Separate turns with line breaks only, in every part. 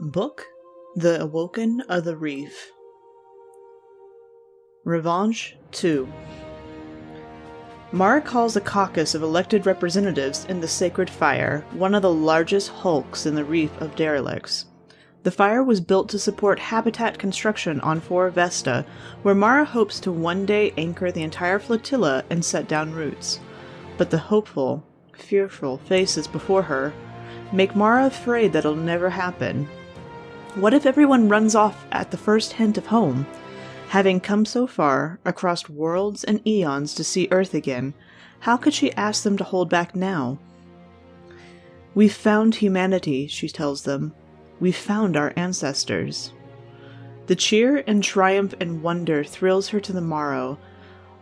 Book The Awoken of the Reef. Revenge 2. Mara calls a caucus of elected representatives in the Sacred Fire, one of the largest hulks in the reef of derelicts. The fire was built to support habitat construction on 4 Vesta, where Mara hopes to one day anchor the entire flotilla and set down roots. But the hopeful, fearful faces before her make Mara afraid that it'll never happen. What if everyone runs off at the first hint of home? Having come so far, across worlds and eons to see Earth again, how could she ask them to hold back now? "We've found humanity," she tells them. "We've found our ancestors." The cheer and triumph and wonder thrills her to the marrow.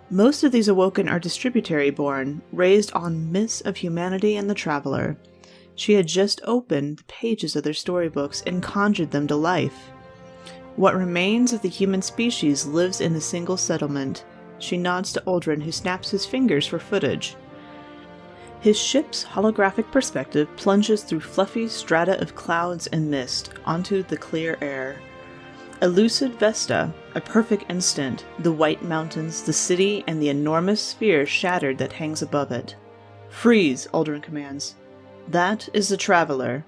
Most of these Awoken are distributary born, raised on myths of humanity and the traveler. She had just opened the pages of their storybooks and conjured them to life. What remains of the human species lives in a single settlement. She nods to Aldrin, who snaps his fingers for footage. His ship's holographic perspective plunges through fluffy strata of clouds and mist onto the clear air. A lucid Vesta, a perfect instant, the white mountains, the city, and the enormous sphere shattered that hangs above it. "Freeze," Aldrin commands. That is the traveler.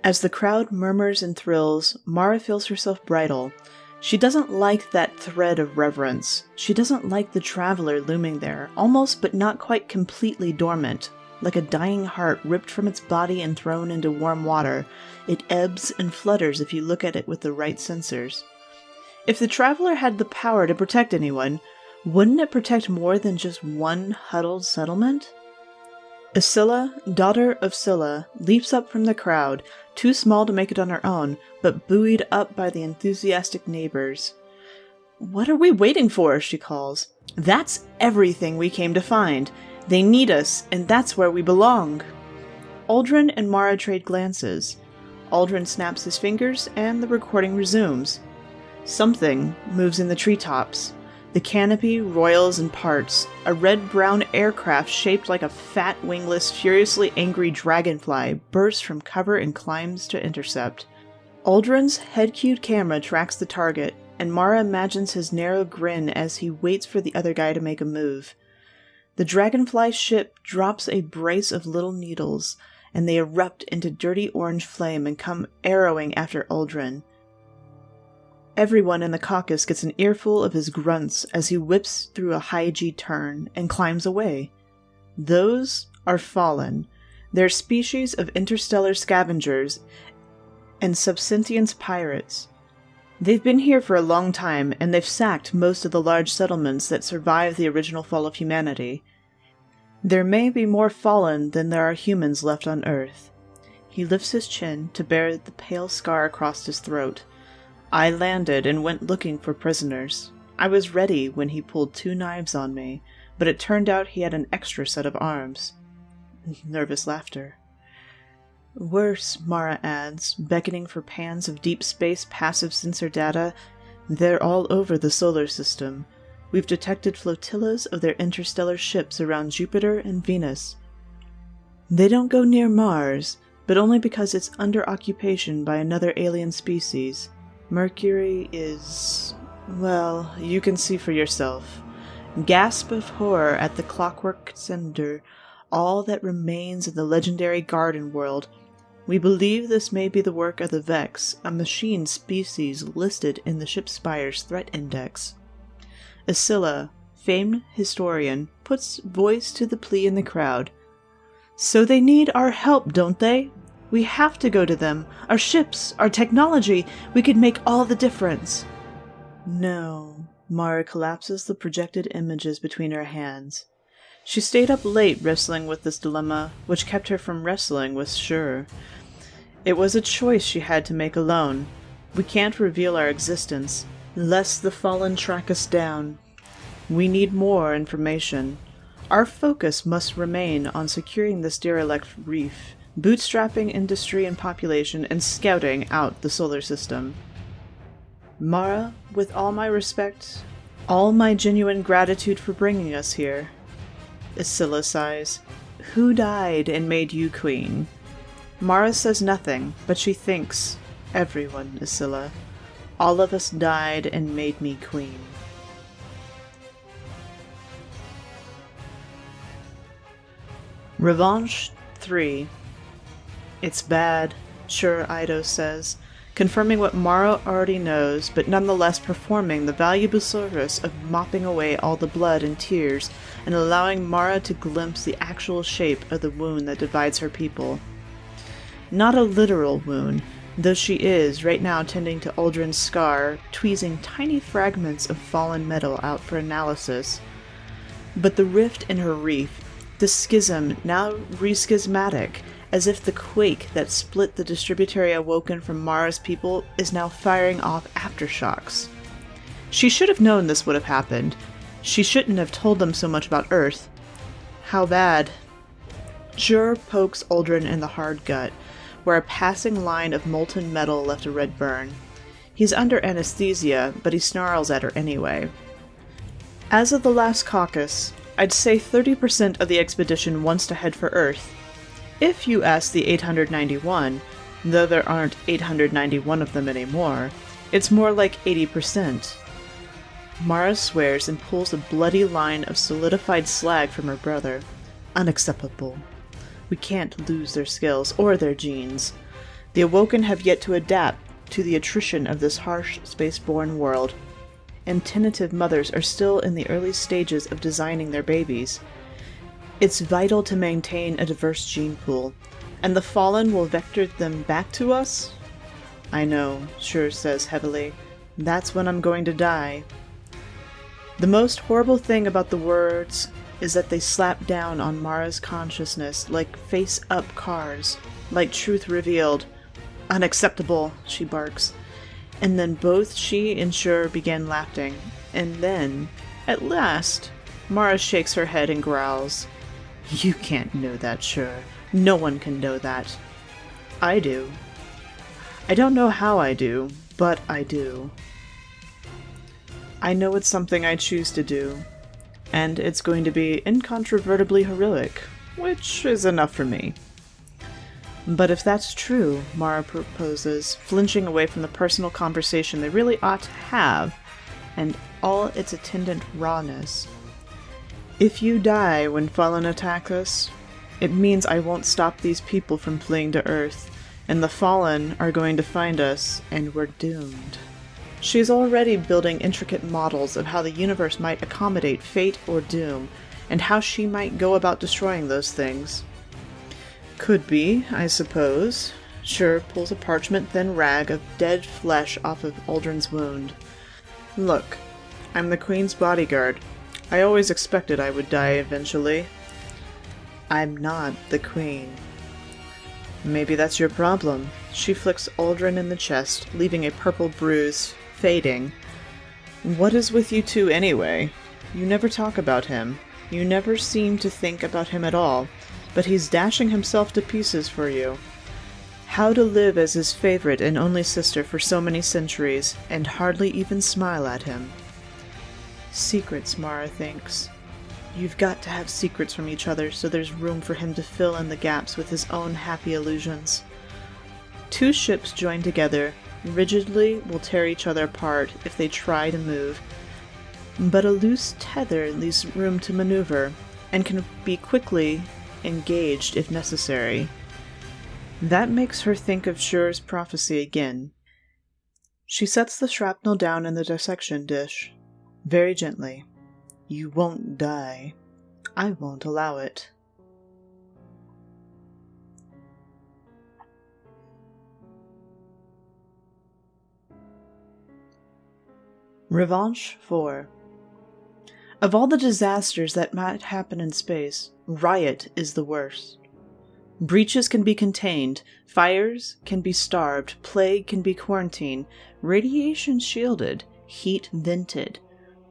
As the crowd murmurs and thrills, Mara feels herself bridle. She doesn't like that thread of reverence. She doesn't like the traveler looming there, almost but not quite completely dormant. Like a dying heart ripped from its body and thrown into warm water, it ebbs and flutters if you look at it with the right sensors. If the traveler had the power to protect anyone, wouldn't it protect more than just one huddled settlement? Isilla, daughter of Scylla, leaps up from the crowd, too small to make it on her own, but buoyed up by the enthusiastic neighbors. "What are we waiting for?" she calls. "That's everything we came to find. They need us, and that's where we belong." Aldrin and Mara trade glances. Aldrin snaps his fingers, and the recording resumes. Something moves in the treetops. The canopy roils and parts. A red-brown aircraft shaped like a fat, wingless, furiously angry dragonfly bursts from cover and climbs to intercept. Aldrin's head-cued camera tracks the target, and Mara imagines his narrow grin as he waits for the other guy to make a move. The dragonfly ship drops a brace of little needles, and they erupt into dirty orange flame and come arrowing after Aldrin. Everyone in the caucus gets an earful of his grunts as he whips through a high-G turn and climbs away. Those are Fallen. They're species of interstellar scavengers and subsentience pirates. They've been here for a long time, and they've sacked most of the large settlements that survived the original fall of humanity. There may be more Fallen than there are humans left on Earth. He lifts his chin to bear the pale scar across his throat. I landed and went looking for prisoners. I was ready when he pulled 2 knives on me, but it turned out he had an extra set of arms. Nervous laughter. Worse, Mara adds, beckoning for pans of deep space passive sensor data. They're all over the solar system. We've detected flotillas of their interstellar ships around Jupiter and Venus. They don't go near Mars, but only because it's under occupation by another alien species. Mercury is... well, you can see for yourself. Gasp of horror at the clockwork cinder, all that remains of the legendary garden world. We believe this may be the work of the Vex, a machine species listed in the ship's spire's threat index. Isilla, famed historian, puts voice to the plea in the crowd. "So they need our help, don't they? We have to go to them. Our ships, our technology, we could make all the difference." No. Mara collapses the projected images between her hands. She stayed up late wrestling with this dilemma, which kept her from wrestling with Sure. It was a choice she had to make alone. We can't reveal our existence, lest the Fallen track us down. We need more information. Our focus must remain on securing this derelict reef, bootstrapping industry and population, and scouting out the solar system. Mara, with all my respect, all my genuine gratitude for bringing us here. Isilla sighs. Who died and made you queen? Mara says nothing, but she thinks, Everyone, Isilla. All of us died and made me queen. Revanche 3. It's bad, sure, Ido says, confirming what Mara already knows, but nonetheless performing the valuable service of mopping away all the blood and tears and allowing Mara to glimpse the actual shape of the wound that divides her people. Not a literal wound, though she is, right now, tending to Uldren's scar, tweezing tiny fragments of fallen metal out for analysis. But the rift in her reef, the schism, now re-schismatic, as if the quake that split the distributary Awoken from Mara's people is now firing off aftershocks. She should have known this would have happened. She shouldn't have told them so much about Earth. How bad? Jur pokes Uldren in the hard gut, where a passing line of molten metal left a red burn. He's under anesthesia, but he snarls at her anyway. As of the last caucus, I'd say 30% of the expedition wants to head for Earth. If you ask the 891, though there aren't 891 of them anymore, it's more like 80%. Mara swears and pulls a bloody line of solidified slag from her brother. Unacceptable. We can't lose their skills or their genes. The Awoken have yet to adapt to the attrition of this harsh, space-born world, and tentative mothers are still in the early stages of designing their babies. It's vital to maintain a diverse gene pool, and the Fallen will vector them back to us? I know, Shur says heavily. That's when I'm going to die. The most horrible thing about the words is that they slap down on Mara's consciousness like face-up cars, like truth revealed. Unacceptable, she barks. And then both she and Shur begin laughing, and then, at last, Mara shakes her head and growls. You can't know that, Shur. No one can know that. I do. I don't know how I do, but I do. I know it's something I choose to do, and it's going to be incontrovertibly heroic, which is enough for me. But if that's true, Mara proposes, flinching away from the personal conversation they really ought to have, and all its attendant rawness. If you die when Fallen attack us, it means I won't stop these people from fleeing to Earth, and the Fallen are going to find us, and we're doomed. She's already building intricate models of how the universe might accommodate fate or doom, and how she might go about destroying those things. Could be, I suppose. Shur pulls a parchment-thin rag of dead flesh off of Uldren's wound. Look, I'm the Queen's bodyguard. I always expected I would die eventually. I'm not the Queen. Maybe that's your problem. She flicks Uldren in the chest, leaving a purple bruise, fading. What is with you two anyway? You never talk about him. You never seem to think about him at all, but he's dashing himself to pieces for you. How to live as his favorite and only sister for so many centuries, and hardly even smile at him. Secrets, Mara thinks. You've got to have secrets from each other so there's room for him to fill in the gaps with his own happy illusions. Two ships joined together, rigidly will tear each other apart if they try to move, but a loose tether leaves room to maneuver, and can be quickly engaged if necessary. That makes her think of Shur's prophecy again. She sets the shrapnel down in the dissection dish. Very gently. You won't die. I won't allow it. Revanche 4. Of all the disasters that might happen in space, riot is the worst. Breaches can be contained, fires can be starved, plague can be quarantined, radiation shielded, heat vented.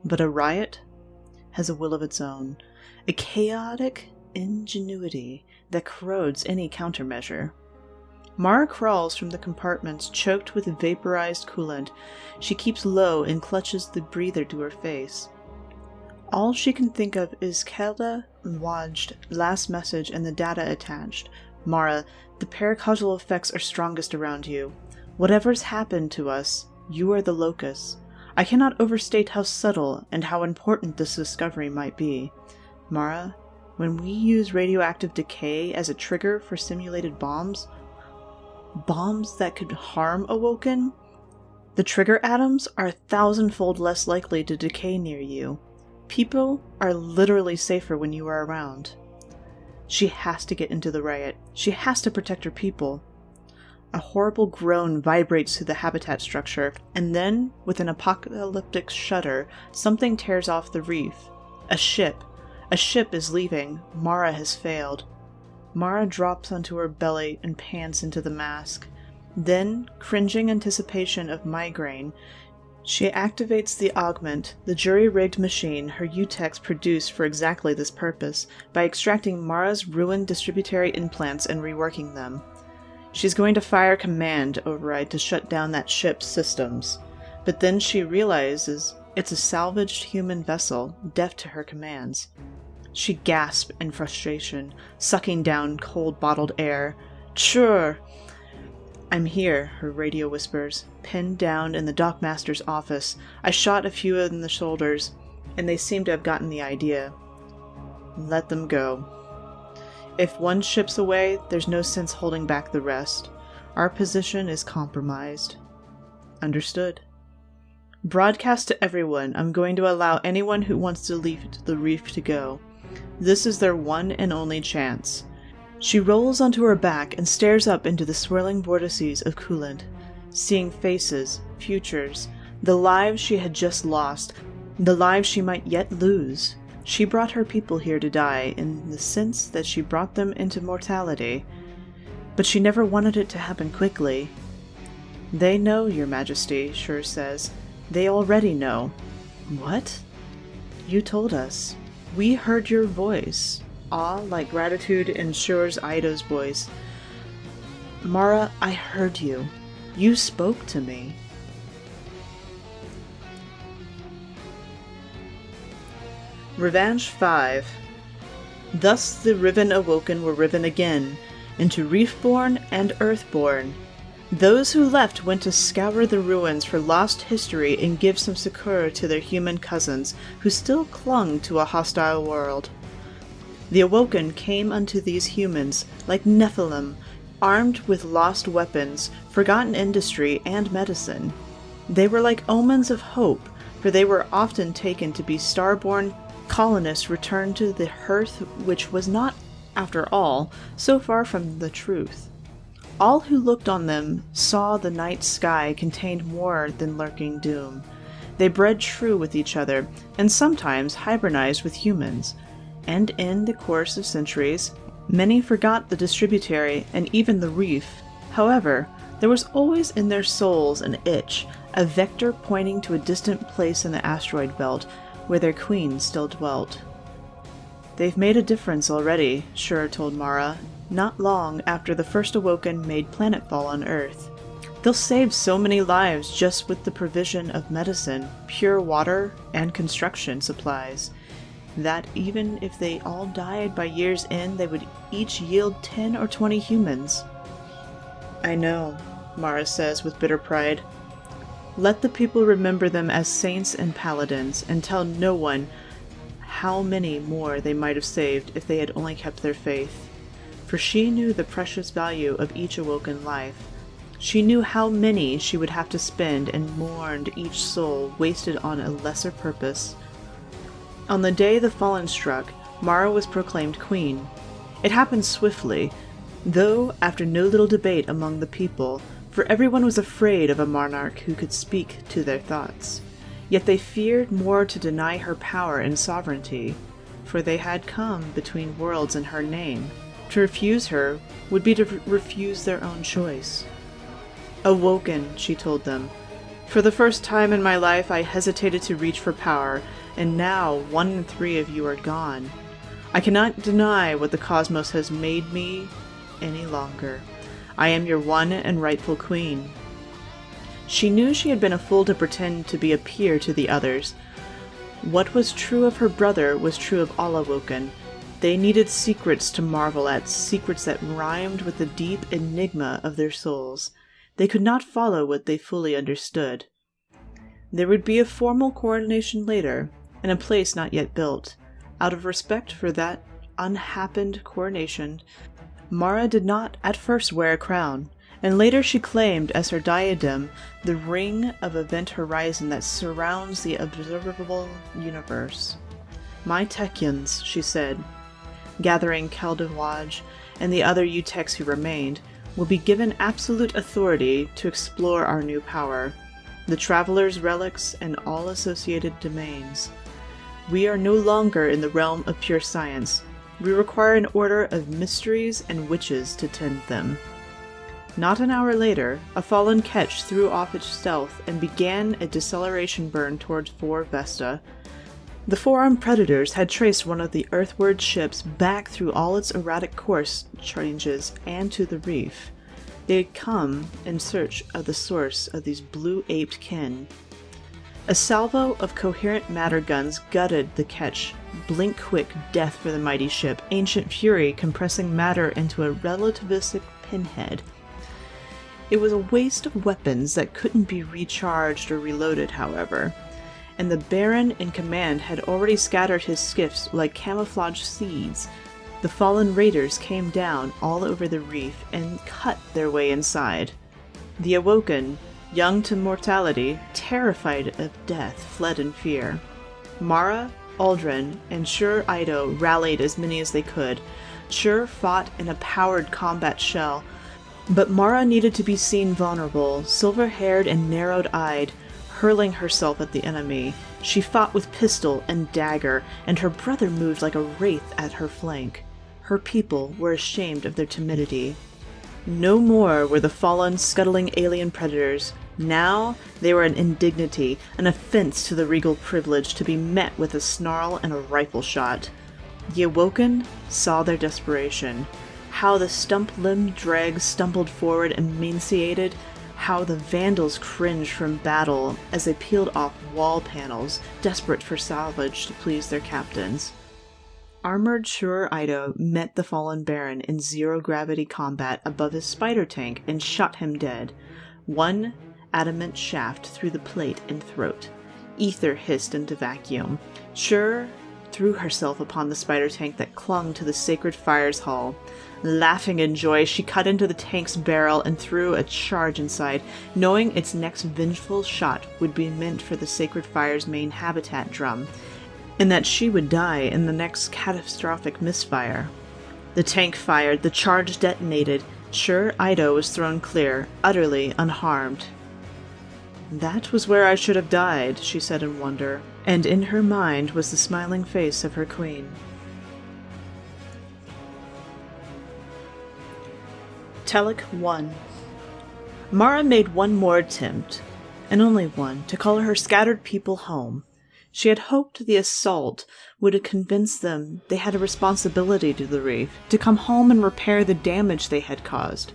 But a riot has a will of its own, a chaotic ingenuity that corrodes any countermeasure. Mara crawls from the compartments choked with vaporized coolant. She keeps low and clutches the breather to her face. All she can think of is Kelda Waj's last message and the data attached. Mara, the paracausal effects are strongest around you. Whatever's happened to us, you are the locus. I cannot overstate how subtle and how important this discovery might be. Mara, when we use radioactive decay as a trigger for simulated bombs that could harm Awoken, the trigger atoms are 1,000-fold less likely to decay near you. People are literally safer when you are around. She has to get into the riot. She has to protect her people. A horrible groan vibrates through the habitat structure, and then, with an apocalyptic shudder, something tears off the reef. A ship. A ship is leaving. Mara has failed. Mara drops onto her belly and pants into the mask. Then, cringing anticipation of migraine, she activates the augment, the jury-rigged machine her UTEX produced for exactly this purpose, by extracting Mara's ruined distributary implants and reworking them. She's going to fire command override to shut down that ship's systems, but then she realizes it's a salvaged human vessel, deaf to her commands. She gasps in frustration, sucking down cold bottled air. Sure. I'm here, her radio whispers, pinned down in the dockmaster's office. I shot a few in the shoulders, and they seem to have gotten the idea. Let them go. If one ship's away, there's no sense holding back the rest. Our position is compromised. Understood. Broadcast to everyone, I'm going to allow anyone who wants to leave the reef to go. This is their one and only chance. She rolls onto her back and stares up into the swirling vortices of coolant, seeing faces, futures, the lives she had just lost, the lives she might yet lose. She brought her people here to die in the sense that she brought them into mortality, but she never wanted it to happen quickly. They know, Your Majesty, Shur says. They already know. What? You told us. We heard your voice. Awe like gratitude in Shur's Ida's voice. Mara, I heard you. You spoke to me. Revenge 5. Thus the riven Awoken were riven again, into Reefborn and Earthborn. Those who left went to scour the ruins for lost history and give some succor to their human cousins, who still clung to a hostile world. The Awoken came unto these humans, like Nephilim, armed with lost weapons, forgotten industry, and medicine. They were like omens of hope, for they were often taken to be starborn colonists returned to the hearth which was not, after all, so far from the truth. All who looked on them saw the night sky contained more than lurking doom. They bred true with each other, and sometimes hybridized with humans. And in the course of centuries, many forgot the distributary and even the reef. However, there was always in their souls an itch, a vector pointing to a distant place in the asteroid belt where their queen still dwelt. They've made a difference already, Shur told Mara, not long after the first Awoken made planetfall on Earth. They'll save so many lives just with the provision of medicine, pure water, and construction supplies, that even if they all died by year's end, they would each yield 10 or 20 humans. I know, Mara says with bitter pride. Let the people remember them as saints and paladins, and tell no one how many more they might have saved if they had only kept their faith. For she knew the precious value of each Awoken life. She knew how many she would have to spend and mourned each soul wasted on a lesser purpose. On the day the Fallen struck, Mara was proclaimed queen. It happened swiftly, though after no little debate among the people, for everyone was afraid of a monarch who could speak to their thoughts. Yet they feared more to deny her power and sovereignty, for they had come between worlds in her name. To refuse her would be to refuse their own choice. Awoken, she told them. For the first time in my life I hesitated to reach for power, and now 1 in 3 of you are gone. I cannot deny what the cosmos has made me any longer. I am your one and rightful queen. She knew she had been a fool to pretend to be a peer to the others. What was true of her brother was true of all Awoken. They needed secrets to marvel at, secrets that rhymed with the deep enigma of their souls. They could not follow what they fully understood. There would be a formal coronation later, in a place not yet built. Out of respect for that unhappened coronation, Mara did not at first wear a crown, and later she claimed as her diadem the ring of event horizon that surrounds the observable universe. "My Tekyans," she said, gathering Kaldawaj and the other Uteks who remained, "will be given absolute authority to explore our new power, the Traveler's relics and all associated domains. We are no longer in the realm of pure science. We require an order of mysteries and witches to tend them." Not an hour later, a fallen ketch threw off its stealth and began a deceleration burn towards 4 Vesta. The four-armed predators had traced one of the earthward ships back through all its erratic course changes and to the reef. They had come in search of the source of these blue-aped kin. A salvo of coherent matter guns gutted the ketch, blink-quick death for the mighty ship, ancient fury compressing matter into a relativistic pinhead. It was a waste of weapons that couldn't be recharged or reloaded, however, and the Baron in command had already scattered his skiffs like camouflaged seeds. The fallen raiders came down all over the reef and cut their way inside. The Awoken, young to mortality, terrified of death, fled in fear. Mara, Aldrin, and Shur Ido rallied as many as they could. Shur fought in a powered combat shell, but Mara needed to be seen vulnerable, silver-haired and narrowed-eyed, hurling herself at the enemy. She fought with pistol and dagger, and her brother moved like a wraith at her flank. Her people were ashamed of their timidity. No more were the fallen, scuttling alien predators. Now they were an indignity, an offense to the regal privilege to be met with a snarl and a rifle shot. The Awoken saw their desperation. How the stump-limbed dregs stumbled forward emaciated, how the Vandals cringed from battle as they peeled off wall panels, desperate for salvage to please their captains. Armored Shur Ido met the fallen Baron in zero-gravity combat above his spider tank and shot him dead. One adamant shaft through the plate and throat. Ether hissed into vacuum. Shur threw herself upon the spider tank that clung to the sacred fire's hull. Laughing in joy, she cut into the tank's barrel and threw a charge inside, knowing its next vengeful shot would be meant for the sacred fire's main habitat drum, and that she would die in the next catastrophic misfire. The tank fired, the charge detonated. Shur Ido was thrown clear, utterly unharmed. "That was where I should have died," she said in wonder, and in her mind was the smiling face of her queen. Telek 1. Mara made one more attempt, and only one, to call her scattered people home. She had hoped the assault would convince them they had a responsibility to the reef, to come home and repair the damage they had caused.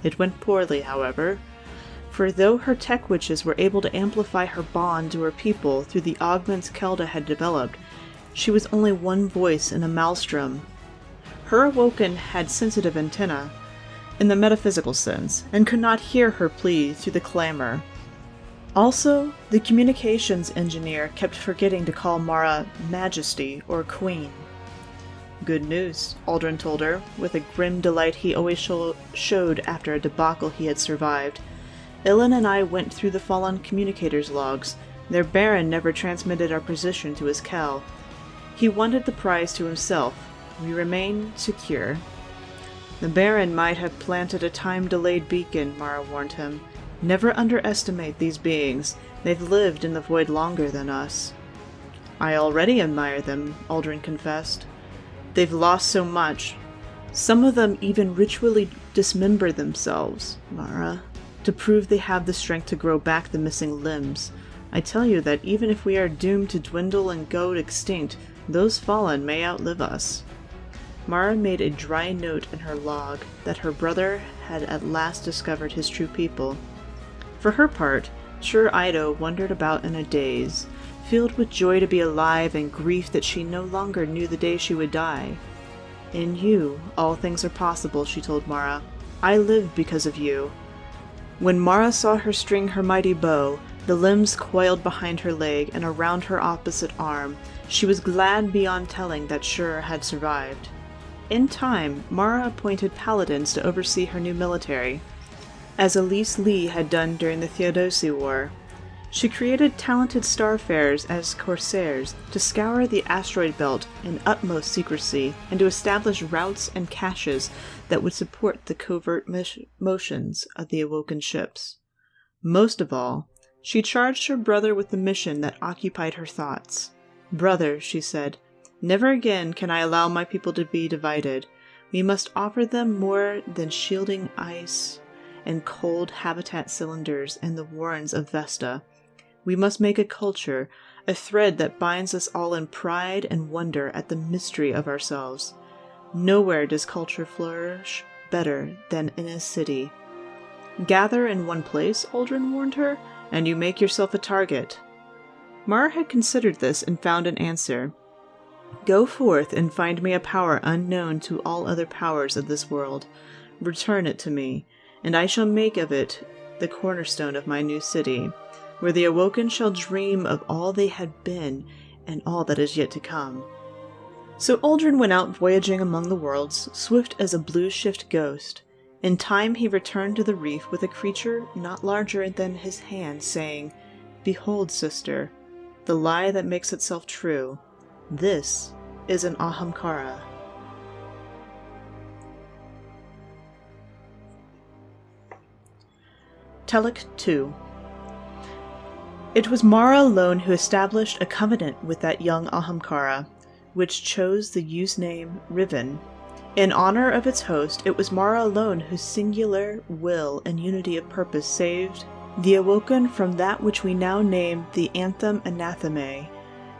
It went poorly, however, for though her tech witches were able to amplify her bond to her people through the augments Kelda had developed, she was only one voice in a maelstrom. Her Awoken had sensitive antennae, in the metaphysical sense, and could not hear her plea through the clamor. Also, the communications engineer kept forgetting to call Mara Majesty or Queen. "Good news," Aldrin told her, with a grim delight he always showed after a debacle he had survived. "Ilyn and I went through the fallen communicators' logs. Their Baron never transmitted our position to his Kel. He wanted the prize to himself. We remain secure." "The Baron might have planted a time-delayed beacon," Mara warned him. "Never underestimate these beings. They've lived in the void longer than us." "I already admire them," Aldrin confessed. "They've lost so much. Some of them even ritually dismember themselves, Mara, to prove they have the strength to grow back the missing limbs. I tell you that even if we are doomed to dwindle and go extinct, those fallen may outlive us." Mara made a dry note in her log that her brother had at last discovered his true people. For her part, Shur Ido wandered about in a daze, filled with joy to be alive and grief that she no longer knew the day she would die. "In you, all things are possible," she told Mara. "I live because of you. When Mara saw her string her mighty bow, the limbs coiled behind her leg and around her opposite arm, she was glad beyond telling that Shur had survived. In time, Mara appointed paladins to oversee her new military, as Elise Lee had done during the Theodosi War. She created talented starfarers as corsairs to scour the asteroid belt in utmost secrecy and to establish routes and caches that would support the covert motions of the Awoken ships. Most of all, she charged her brother with the mission that occupied her thoughts. "Brother," she said, "never again can I allow my people to be divided. We must offer them more than shielding ice and cold habitat cylinders and the warrens of Vesta. We must make a culture, a thread that binds us all in pride and wonder at the mystery of ourselves. Nowhere does culture flourish better than in a city." "Gather in one place," Aldrin warned her, "and you make yourself a target." Mara had considered this and found an answer. "Go forth and find me a power unknown to all other powers of this world. Return it to me, and I shall make of it the cornerstone of my new city, where the Awoken shall dream of all they had been and all that is yet to come." So Aldrin went out voyaging among the worlds, swift as a blue-shift ghost. In time he returned to the reef with a creature not larger than his hand, saying, "Behold, sister, the lie that makes itself true. This is an Ahamkara." Telek 2. It was Mara alone who established a covenant with that young Ahamkara, which chose the use name Riven. In honor of its host, it was Mara alone whose singular will and unity of purpose saved the Awoken from that which we now name the Anthem Anathemae,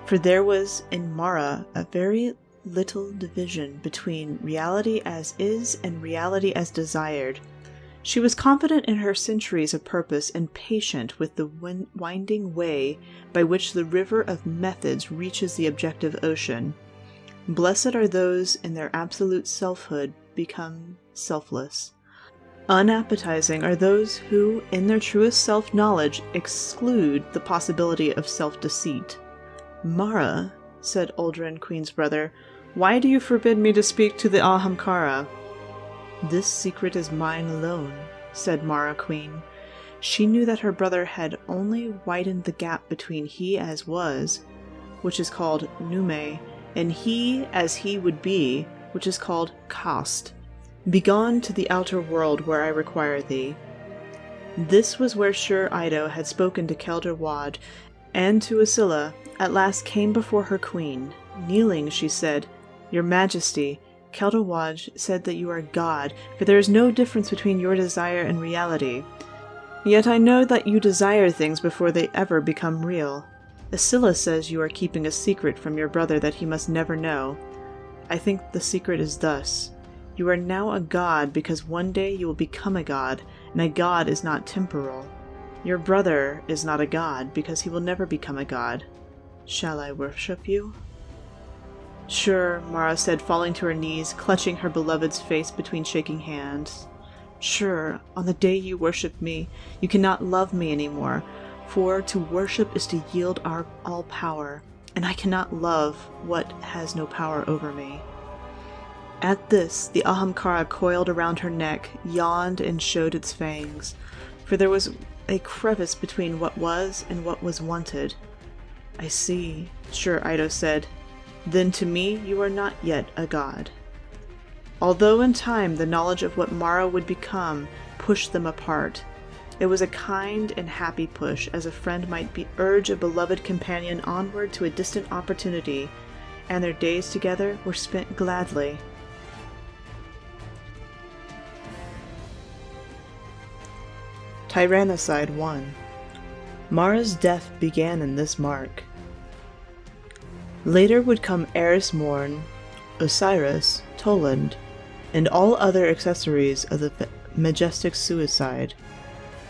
for there was in Mara a very little division between reality as is and reality as desired. She was confident in her centuries of purpose and patient with the winding way by which the river of methods reaches the objective ocean. Blessed are those in their absolute selfhood become selfless. Unappetizing are those who, in their truest self-knowledge, exclude the possibility of self-deceit. "Mara," said Aldrin, Queen's brother, "why do you forbid me to speak to the Ahamkara?" "This secret is mine alone," said Mara, Queen. She knew that her brother had only widened the gap between he as was, which is called Nume, and he as he would be, which is called Cost. "Begone to the outer world where I require thee." This was where Shur Ido had spoken to Kelder Wad, and to Asilla at last came before her queen. Kneeling, she said, "Your Majesty, Kelder Wad said that you are God, for there is no difference between your desire and reality. Yet I know that you desire things before they ever become real. Asilla says you are keeping a secret from your brother that he must never know. I think the secret is thus. You are now a god because one day you will become a god, and a god is not temporal. Your brother is not a god because he will never become a god. Shall I worship you?" "Sure," Mara said, falling to her knees, clutching her beloved's face between shaking hands. "Sure, on the day you worship me, you cannot love me anymore, for to worship is to yield all power, and I cannot love what has no power over me." At this, the Ahamkara coiled around her neck, yawned, and showed its fangs, for there was a crevice between what was and what was wanted. "I see," Shur Ido said. "Then to me you are not yet a god." Although in time the knowledge of what Mara would become pushed them apart, it was a kind and happy push, as a friend might urge a beloved companion onward to a distant opportunity, and their days together were spent gladly. Tyrannicide 1. Mara's death began in this mark. Later would come Eris Morn, Osiris, Toland, and all other accessories of the majestic suicide.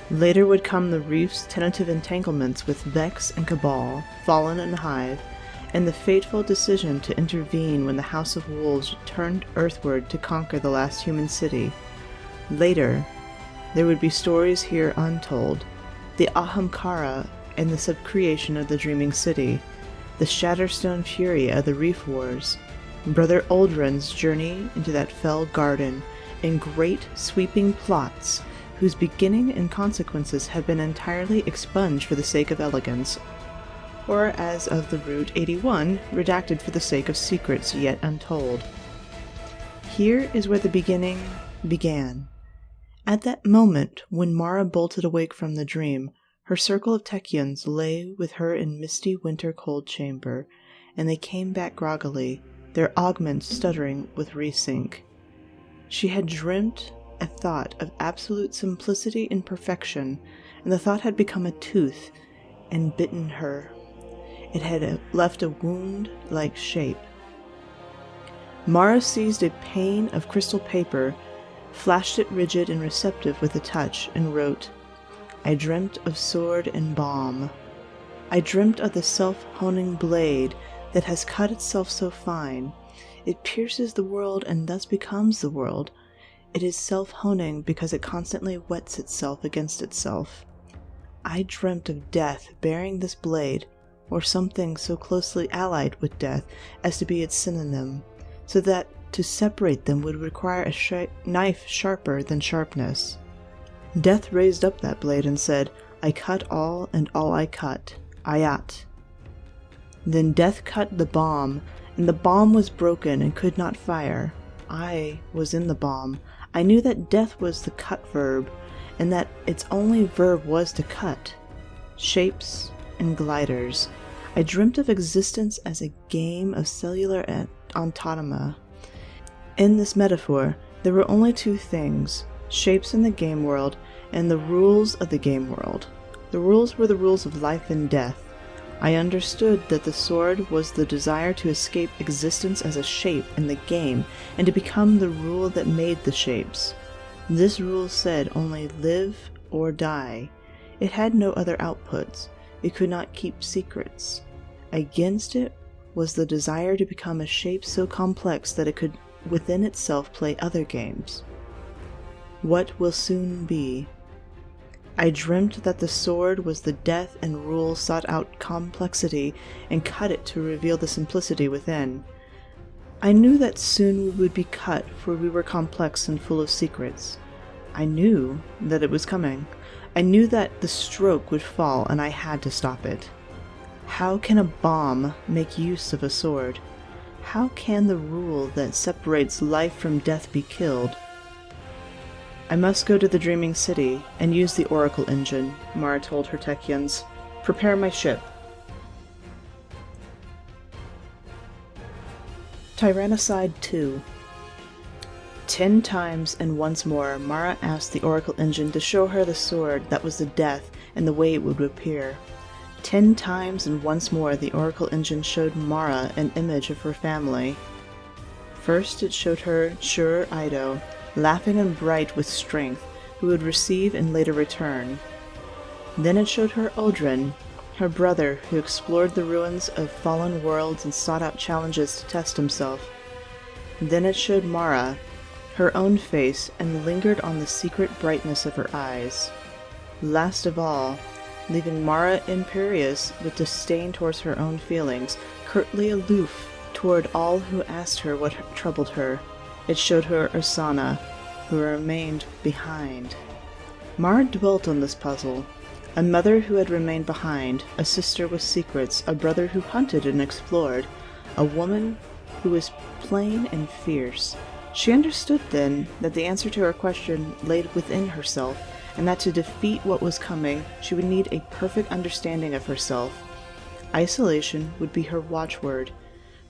Later would come the Reef's tentative entanglements with Vex and Cabal, Fallen and Hive, and the fateful decision to intervene when the House of Wolves turned earthward to conquer the last human city. Later, There would be stories here untold, the Ahamkara and the subcreation of the Dreaming City, the Shatterstone fury of the Reef Wars, Brother Uldren's journey into that fell garden, and great sweeping plots whose beginning and consequences have been entirely expunged for the sake of elegance, or as of the Route 81, redacted for the sake of secrets yet untold. Here is where the beginning began. At that moment when Mara bolted awake from the dream, her circle of Techeuns lay with her in misty winter cold chamber, and they came back groggily, their augments stuttering with resync. She had dreamt a thought of absolute simplicity and perfection, and the thought had become a tooth and bitten her. It had left a wound-like shape. Mara seized a pane of crystal paper, flashed it rigid and receptive with a touch, and wrote, "I dreamt of sword and balm. I dreamt of the self-honing blade that has cut itself so fine. It pierces the world and thus becomes the world. It is self-honing because it constantly whets itself against itself. I dreamt of death bearing this blade, or something so closely allied with death as to be its synonym, so that to separate them would require a knife sharper than sharpness. Death raised up that blade and said, 'I cut all, and all I cut. Ayat.' Then death cut the bomb, and the bomb was broken and could not fire. I was in the bomb. I knew that death was the cut verb, and that its only verb was to cut. Shapes and gliders. I dreamt of existence as a game of cellular automa. In this metaphor, there were only two things, shapes in the game world and the rules of the game world. The rules were the rules of life and death. I understood that the sword was the desire to escape existence as a shape in the game and to become the rule that made the shapes. This rule said only live or die. It had no other outputs. It could not keep secrets. Against it was the desire to become a shape so complex that it could within itself play other games. What will soon be? I dreamt that the sword was the death and rule sought out complexity and cut it to reveal the simplicity within. I knew that soon we would be cut, for we were complex and full of secrets. I knew that it was coming. I knew that the stroke would fall and I had to stop it. How can a bomb make use of a sword? How can the rule that separates life from death be killed? I must go to the Dreaming City and use the Oracle engine, Mara told her Techeuns. Prepare my ship. Tyrannicide 2. 10 times and once more, Mara asked the Oracle engine to show her the sword that was the death and the way it would appear. 10 times and once more, the Oracle engine showed Mara an image of her family. First it showed her Shur Ido, laughing and bright with strength, who would receive and later return. Then it showed her Uldren, her brother, who explored the ruins of fallen worlds and sought out challenges to test himself. Then it showed Mara, her own face, and lingered on the secret brightness of her eyes. Last of all, leaving Mara imperious with disdain towards her own feelings, curtly aloof toward all who asked her what troubled her, it showed her Ursana, who remained behind. Mara dwelt on this puzzle. A mother who had remained behind, a sister with secrets, a brother who hunted and explored, a woman who was plain and fierce. She understood then that the answer to her question lay within herself, and that to defeat what was coming, she would need a perfect understanding of herself. Isolation would be her watchword,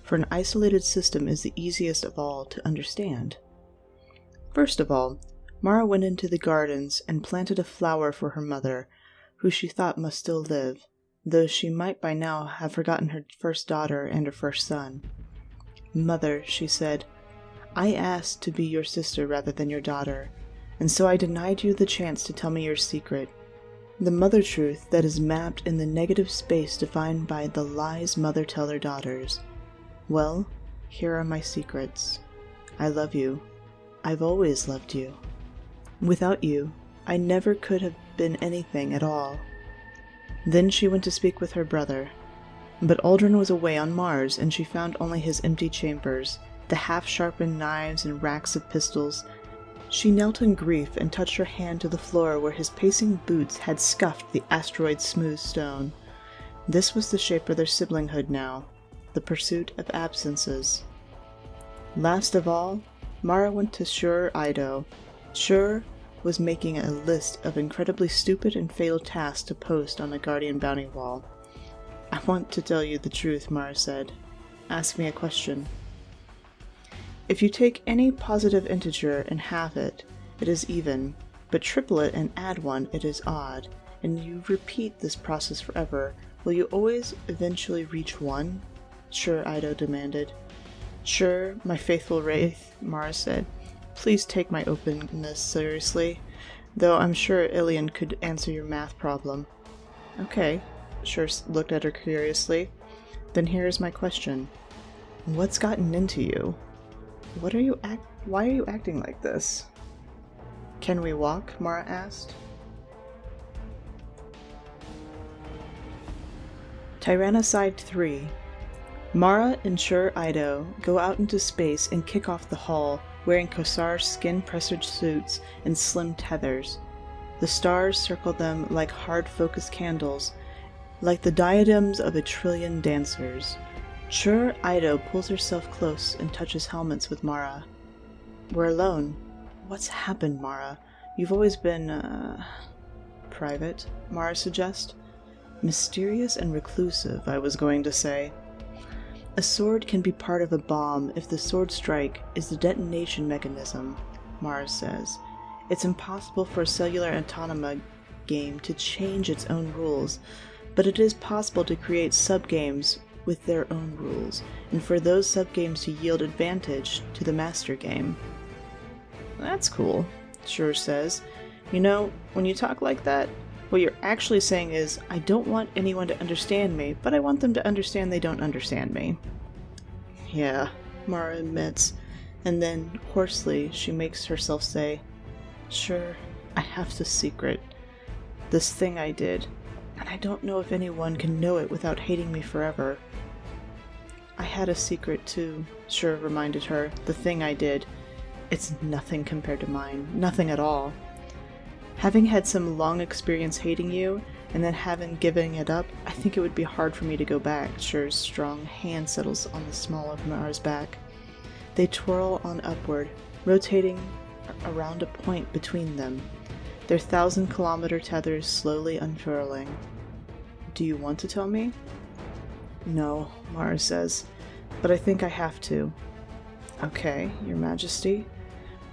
for an isolated system is the easiest of all to understand. First of all, Mara went into the gardens and planted a flower for her mother, who she thought must still live, though she might by now have forgotten her first daughter and her first son. "Mother," she said, "I asked to be your sister rather than your daughter, and so I denied you the chance to tell me your secret, the mother truth that is mapped in the negative space defined by the lies mother tell their daughters. Well, here are my secrets. I love you. I've always loved you. Without you, I never could have been anything at all. Then she went to speak with her brother. But Aldrin was away on Mars, and she found only his empty chambers, the half-sharpened knives and racks of pistols. She knelt in grief and touched her hand to the floor where his pacing boots had scuffed the asteroid's smooth stone. This was the shape of their siblinghood now, the pursuit of absences. Last of all, Mara went to Shur Ido. Shur was making a list of incredibly stupid and fatal tasks to post on the Guardian bounty wall. "I want to tell you the truth," Mara said. "Ask me a question." If you take any positive integer and halve it, it is even, but triple it and add one, it is odd, and you repeat this process forever. Will you always eventually reach 1? Shur Ido demanded. "Sure, my faithful wraith," Mara said. "Please take my openness seriously, though I'm sure Ilian could answer your math problem." "Okay." Shur looked at her curiously. "Then here is my question. What's gotten into you? Why are you acting like this?" "Can we walk?" Mara asked. Tyrannicide 3. Mara and Shur Ido go out into space and kick off the hull, wearing Kosar skin-pressured suits and slim tethers. The stars circle them like hard-focused candles, like the diadems of a trillion dancers. Shur Ido pulls herself close and touches helmets with Mara. "We're alone. What's happened, Mara? You've always been, private," Mara suggests. "Mysterious and reclusive, I was going to say." "A sword can be part of a bomb if the sword strike is the detonation mechanism," Mara says. "It's impossible for a cellular autonoma game to change its own rules, but it is possible to create subgames with their own rules, and for those subgames to yield advantage to the master game." "That's cool," Shur says. "You know, when you talk like that, what you're actually saying is, I don't want anyone to understand me, but I want them to understand they don't understand me." "Yeah," Mara admits, and then, hoarsely, she makes herself say, "Sure, I have this secret. This thing I did, and I don't know if anyone can know it without hating me forever." "I had a secret too," Shur reminded her. "The thing I did. It's nothing compared to mine. Nothing at all. Having had some long experience hating you, and then having given it up, I think it would be hard for me to go back." Shur's strong hand settles on the small of Mara's back. They twirl on upward, rotating around a point between them, their 1,000-kilometer tethers slowly unfurling. "Do you want to tell me?" "No," Mara says, "but I think I have to." "Okay, Your Majesty.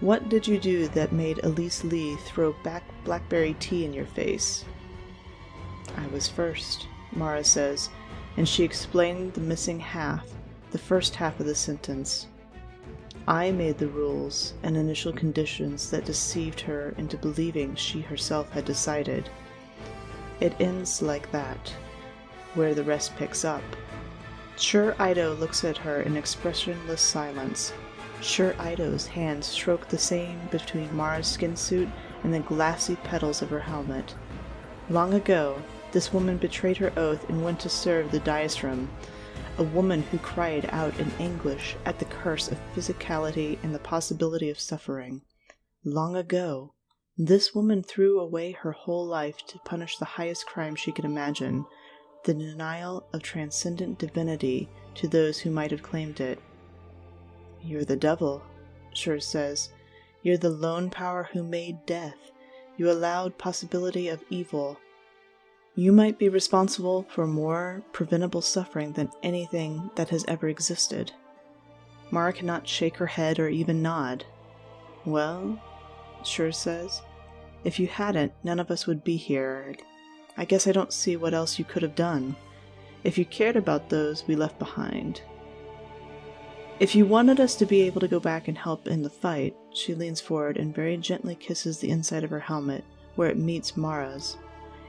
What did you do that made Elise Lee throw back blackberry tea in your face?" "I was first," Mara says, and she explained the missing half, the first half of the sentence. "I made the rules and initial conditions that deceived her into believing she herself had decided. It ends like that, where the rest picks up." Shur Ido looks at her in expressionless silence. Shur Ido's hands stroke the same between Mara's skin suit and the glassy petals of her helmet. Long ago, this woman betrayed her oath and went to serve the Diastrum, a woman who cried out in anguish at the curse of physicality and the possibility of suffering. Long ago, this woman threw away her whole life to punish the highest crime she could imagine, the denial of transcendent divinity to those who might have claimed it. "You're the devil," Shur says. "You're the lone power who made death. You allowed possibility of evil. You might be responsible for more preventable suffering than anything that has ever existed." Mara cannot shake her head or even nod. "Well," Shur says, "if you hadn't, none of us would be here. I guess I don't see what else you could have done. If you cared about those we left behind. If you wanted us to be able to go back and help in the fight," she leans forward and very gently kisses the inside of her helmet, where it meets Mara's.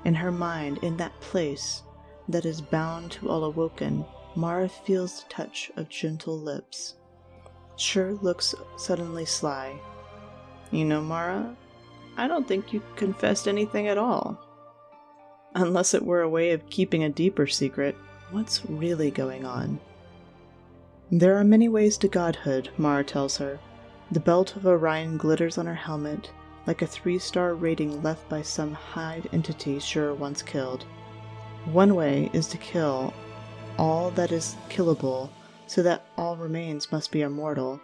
In her mind, in that place that is bound to all Awoken, Mara feels the touch of gentle lips. Shur looks suddenly sly. "You know, Mara, I don't think you confessed anything at all. Unless it were a way of keeping a deeper secret, what's really going on? There are many ways to godhood, Mara tells her. The belt of Orion glitters on her helmet, like a 3-star rating left by some hive entity Shura once killed. One way is to kill all that is killable, so that all remains must be immortal.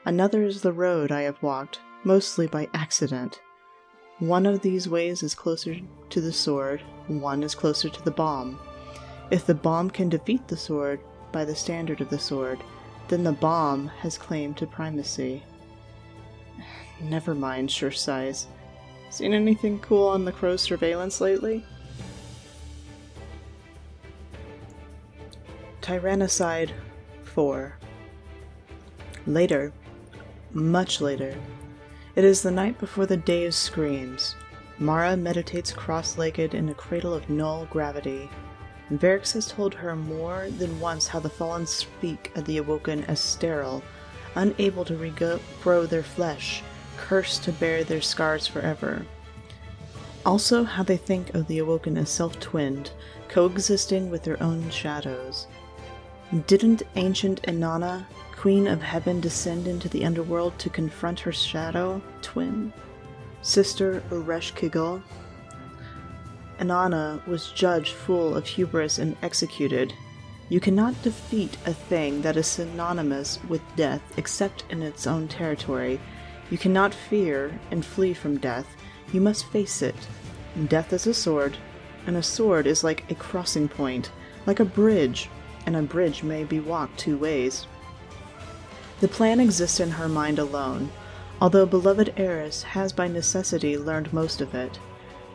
Another is the road I have walked, mostly by accident. One of these ways is closer to the sword, one is closer to the bomb. If the bomb can defeat the sword by the standard of the sword, then the bomb has claim to primacy. Never mind, Shur sighs. Seen anything cool on the Crow's surveillance lately? Tyrannicide 4. Later. Much later. It is the night before the day of screams. Mara meditates cross-legged in a cradle of null gravity. Varix has told her more than once how the Fallen speak of the Awoken as sterile, unable to regrow their flesh, cursed to bear their scars forever. Also how they think of the Awoken as self-twinned, coexisting with their own shadows. Didn't ancient Inanna, Queen of Heaven, descend into the underworld to confront her shadow twin, Sister Ereshkigal? Inanna was judged full of hubris and executed. You cannot defeat a thing that is synonymous with death except in its own territory. You cannot fear and flee from death. You must face it. Death is a sword, and a sword is like a crossing point, like a bridge, and a bridge may be walked 2 ways. The plan exists in her mind alone, although beloved Eris has by necessity learned most of it.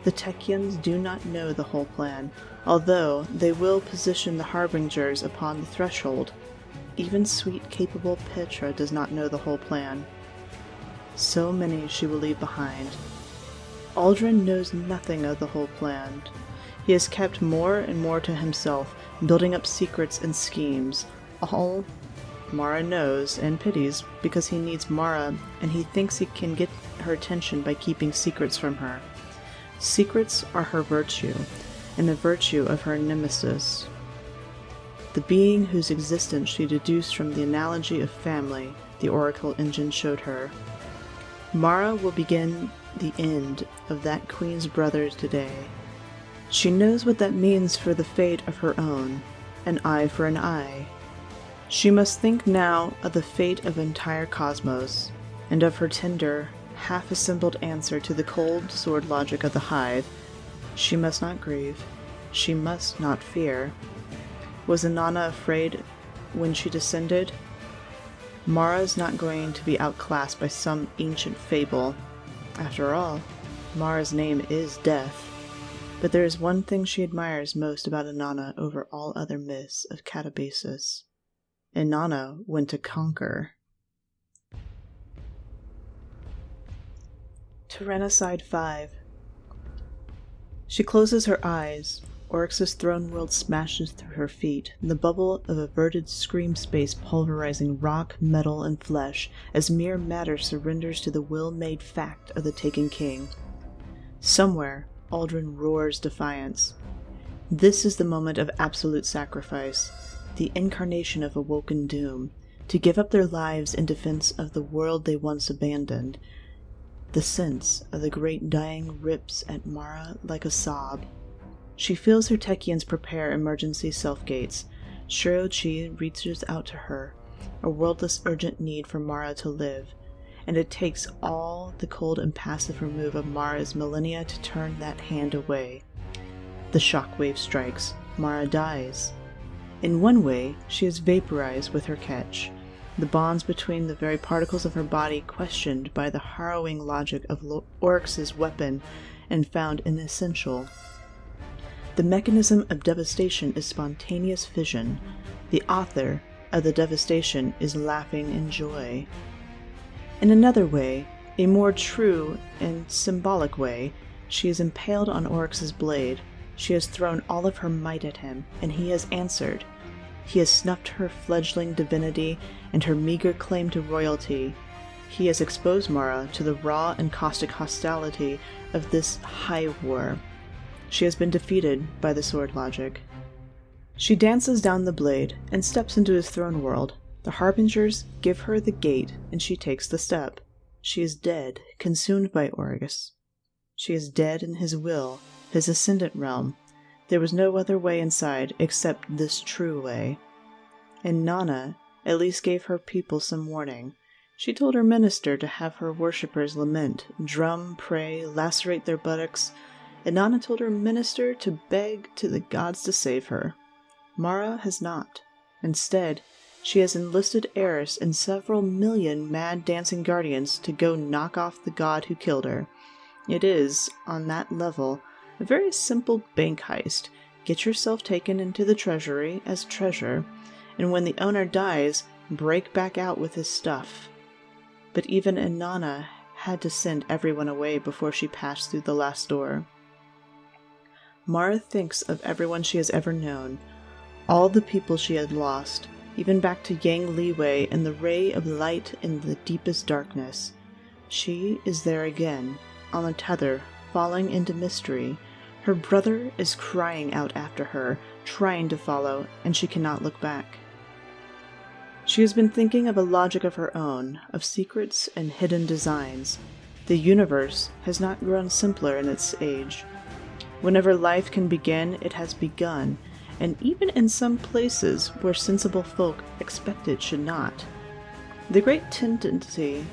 The Techeuns do not know the whole plan, although they will position the harbingers upon the threshold. Even sweet, capable Petra does not know the whole plan. So many she will leave behind. Aldrin knows nothing of the whole plan. He has kept more and more to himself, building up secrets and schemes. All Mara knows and pities because he needs Mara, and he thinks he can get her attention by keeping secrets from her. Secrets are her virtue, and the virtue of her nemesis, the being whose existence she deduced from the analogy of family the Oracle engine showed her. Mara will begin the end of that queen's brother today. She knows what that means for the fate of her own, an eye for an eye. She must think now of the fate of entire cosmos, and of her tender, half-assembled answer to the cold sword logic of the Hive. She must not grieve. She must not fear. Was Inanna afraid when she descended? Mara is not going to be outclassed by some ancient fable. After all, Mara's name is Death. But there is one thing she admires most about Inanna over all other myths of Catabasis. Inanna went to conquer. Tyrannicide 5. She closes her eyes. Oryx's throne world smashes through her feet, the bubble of averted scream space pulverizing rock, metal, and flesh as mere matter surrenders to the will-made fact of the taken king. Somewhere, Aldrin roars defiance. This is the moment of absolute sacrifice, the incarnation of Awoken doom, to give up their lives in defense of the world they once abandoned. The sense of the great dying rips at Mara like a sob. She feels her Techeuns prepare emergency self-gates. Shuro-chi reaches out to her, a wordless urgent need for Mara to live, and it takes all the cold and passive remove of Mara's millennia to turn that hand away. The shockwave strikes. Mara dies. In one way, she is vaporized with her catch, the bonds between the very particles of her body questioned by the harrowing logic of Oryx's weapon and found inessential. The mechanism of devastation is spontaneous fission. The author of the devastation is laughing in joy. In another way, a more true and symbolic way, she is impaled on Oryx's blade. She has thrown all of her might at him, and he has answered. He has snuffed her fledgling divinity and her meager claim to royalty. he has exposed Mara to the raw and caustic hostility of this hive war. She has been defeated by the sword logic. She dances down the blade and steps into his throne world. The harbingers give her the gate, and she takes the step. She is dead, consumed by Orgus. She is dead in his will, his ascendant realm. There was no other way inside except this true way. And Nana at least gave her people some warning. She told her minister to have her worshippers lament, drum, pray, lacerate their buttocks, and Nana told her minister to beg to the gods to save her. Mara has not. Instead, she has enlisted Eris and several million mad dancing guardians to go knock off the god who killed her. It is, on that level, a very simple bank heist. Get yourself taken into the treasury as treasure, and when the owner dies, break back out with his stuff. But even Inanna had to send everyone away before she passed through the last door. Mara thinks of everyone she has ever known, all the people she had lost, even back to Yang Liwei and the ray of light in the deepest darkness. She is there again, on a tether, falling into mystery. Her brother is crying out after her, trying to follow, and she cannot look back. She has been thinking of a logic of her own, of secrets and hidden designs. The universe has not grown simpler in its age. Whenever life can begin, it has begun, and even in some places where sensible folk expect it should not. The great tendency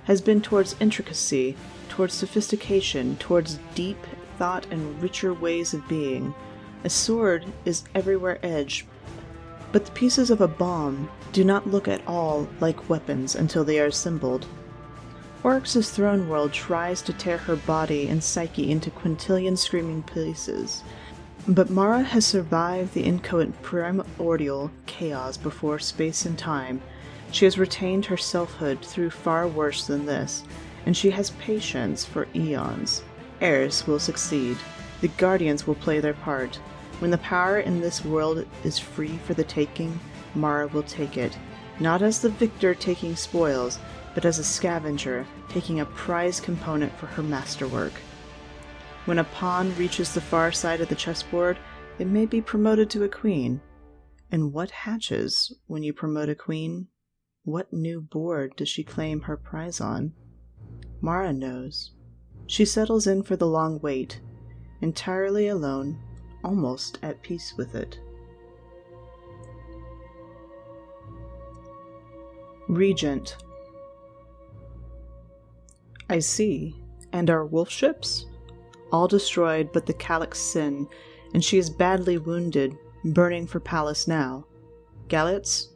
has been towards intricacy, towards sophistication, towards deep thought and richer ways of being. A sword is everywhere edged, but the pieces of a bomb do not look at all like weapons until they are assembled. Oryx's throne world tries to tear her body and psyche into quintillion screaming pieces, but Mara has survived the inchoate primordial chaos before space and time. She has retained her selfhood through far worse than this, and she has patience for eons. Eris will succeed. The Guardians will play their part. When the power in this world is free for the taking, Mara will take it, not as the victor taking spoils, but as a scavenger taking a prize component for her masterwork. When a pawn reaches the far side of the chessboard, it may be promoted to a queen. And what hatches when you promote a queen? What new board does she claim her prize on? Mara knows. She settles in for the long wait, entirely alone, almost at peace with it. Regent. I see. And our wolf ships? All destroyed but the Calyx Sin, and she is badly wounded, burning for Pallas now. Galiots?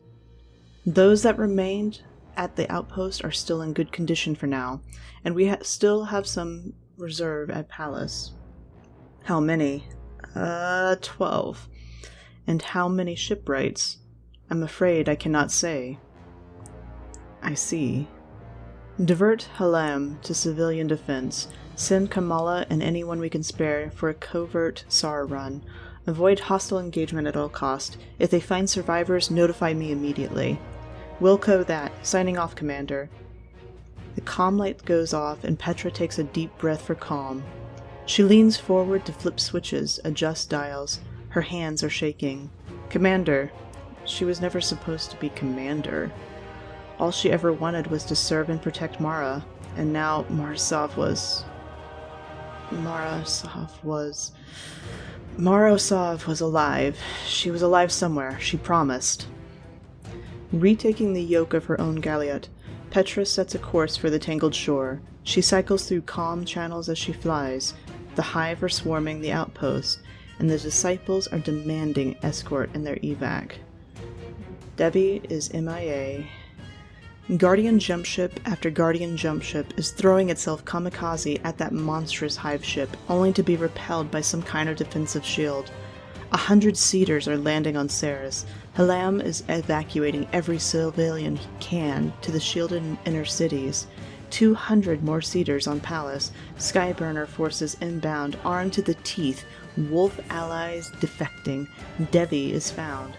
Those that remained at the outpost are still in good condition for now, and we still have some reserve at Pallas. How many? 12. And how many shipwrights? I'm afraid I cannot say. I see. Divert Halam to civilian defense. Send Kamala and anyone we can spare for a covert SAR run. Avoid hostile engagement at all cost. If they find survivors, notify me immediately. Wilco that. Signing off, Commander. The comm light goes off and Petra takes a deep breath for calm. She leans forward to flip switches, adjust dials. Her hands are shaking. Commander. She was never supposed to be Commander. All she ever wanted was to serve and protect Mara, and now Marosov was alive. She was alive somewhere, she promised. Retaking the yoke of her own galliot, Petra sets a course for the tangled shore. She cycles through calm channels as she flies. The hive are swarming the outpost, and the disciples are demanding escort in their evac. Debbie is MIA. Guardian jumpship after Guardian jumpship is throwing itself kamikaze at that monstrous hive ship, only to be repelled by some kind of defensive shield. 100 Cedars are landing on Ceres. Halam is evacuating every civilian he can to the shielded inner cities. 200 more Cedars on Pallas. Skyburner forces inbound, armed to the teeth. Wolf allies defecting. Devi is found.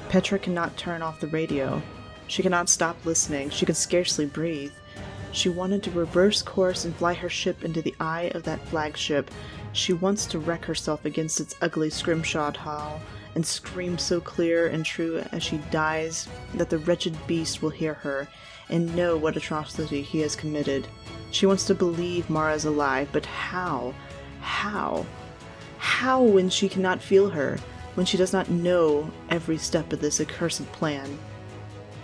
Petra cannot turn off the radio. She cannot stop listening. She can scarcely breathe. She wanted to reverse course and fly her ship into the eye of that flagship. She wants to wreck herself against its ugly scrimshawed hull and scream so clear and true as she dies that the wretched beast will hear her and know what atrocity he has committed. She wants to believe Mara is alive, but how? How? How when she cannot feel her, when she does not know every step of this accursed plan?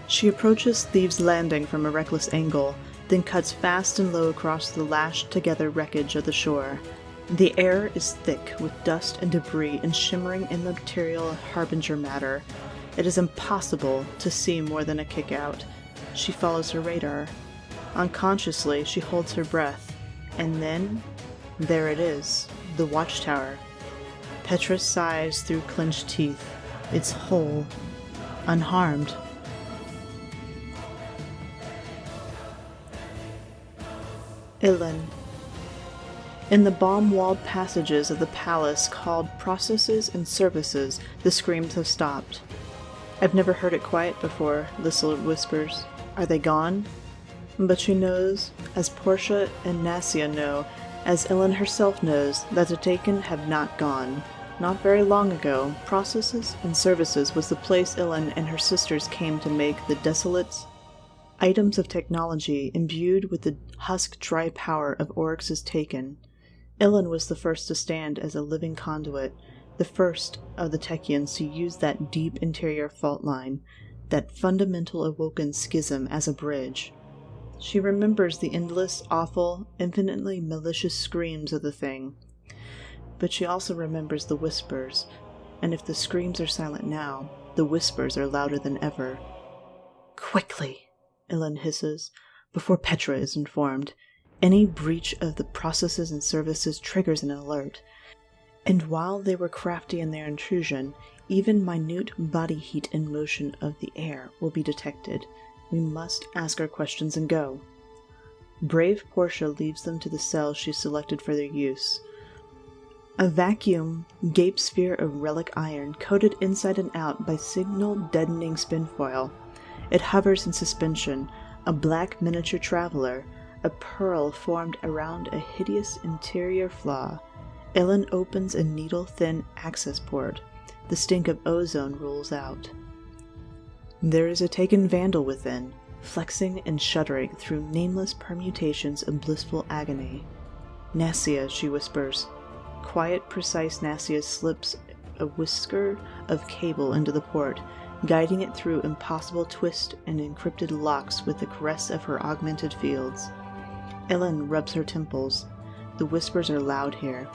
She approaches Thieves' Landing from a reckless angle, then cuts fast and low across the lashed-together wreckage of the shore. The air is thick with dust and debris and shimmering immaterial harbinger matter. It is impossible to see more than a kick-out. She follows her radar. Unconsciously, she holds her breath. And then, there it is, the watchtower. Petra sighs through clenched teeth. It's whole, unharmed. Ilyn. In the bomb-walled passages of the palace called Processes and Services, the screams have stopped. I've never heard it quiet before, Lissel whispers. Are they gone? But she knows, as Portia and Nassia know, as Ilyn herself knows, that the Taken have not gone. Not very long ago, Processes and Services was the place Ilyn and her sisters came to make the desolate items of technology imbued with the husk-dry power of Oryx's Taken. Ilyn was the first to stand as a living conduit, the first of the Technians to use that deep interior fault line, that fundamental Awoken schism as a bridge. She remembers the endless, awful, infinitely malicious screams of the thing. But she also remembers the whispers, and if the screams are silent now, the whispers are louder than ever. "Quickly!" Ilyn hisses, before Petra is informed. Any breach of the Processes and Services triggers an alert. And while they were crafty in their intrusion, even minute body heat and motion of the air will be detected. We must ask our questions and go. Brave Portia leaves them to the cells she selected for their use. A vacuum gape sphere of relic iron coated inside and out by signal-deadening spinfoil. It hovers in suspension, a black miniature traveler, a pearl formed around a hideous interior flaw. Ilyn opens a needle-thin access port. The stink of ozone rolls out. There is a Taken vandal within, flexing and shuddering through nameless permutations of blissful agony. "Nassia," she whispers. Quiet, precise Nassia slips a whisker of cable into the port, guiding it through impossible twists and encrypted locks with the caress of her augmented fields. Ilyn rubs her temples. The whispers are loud here.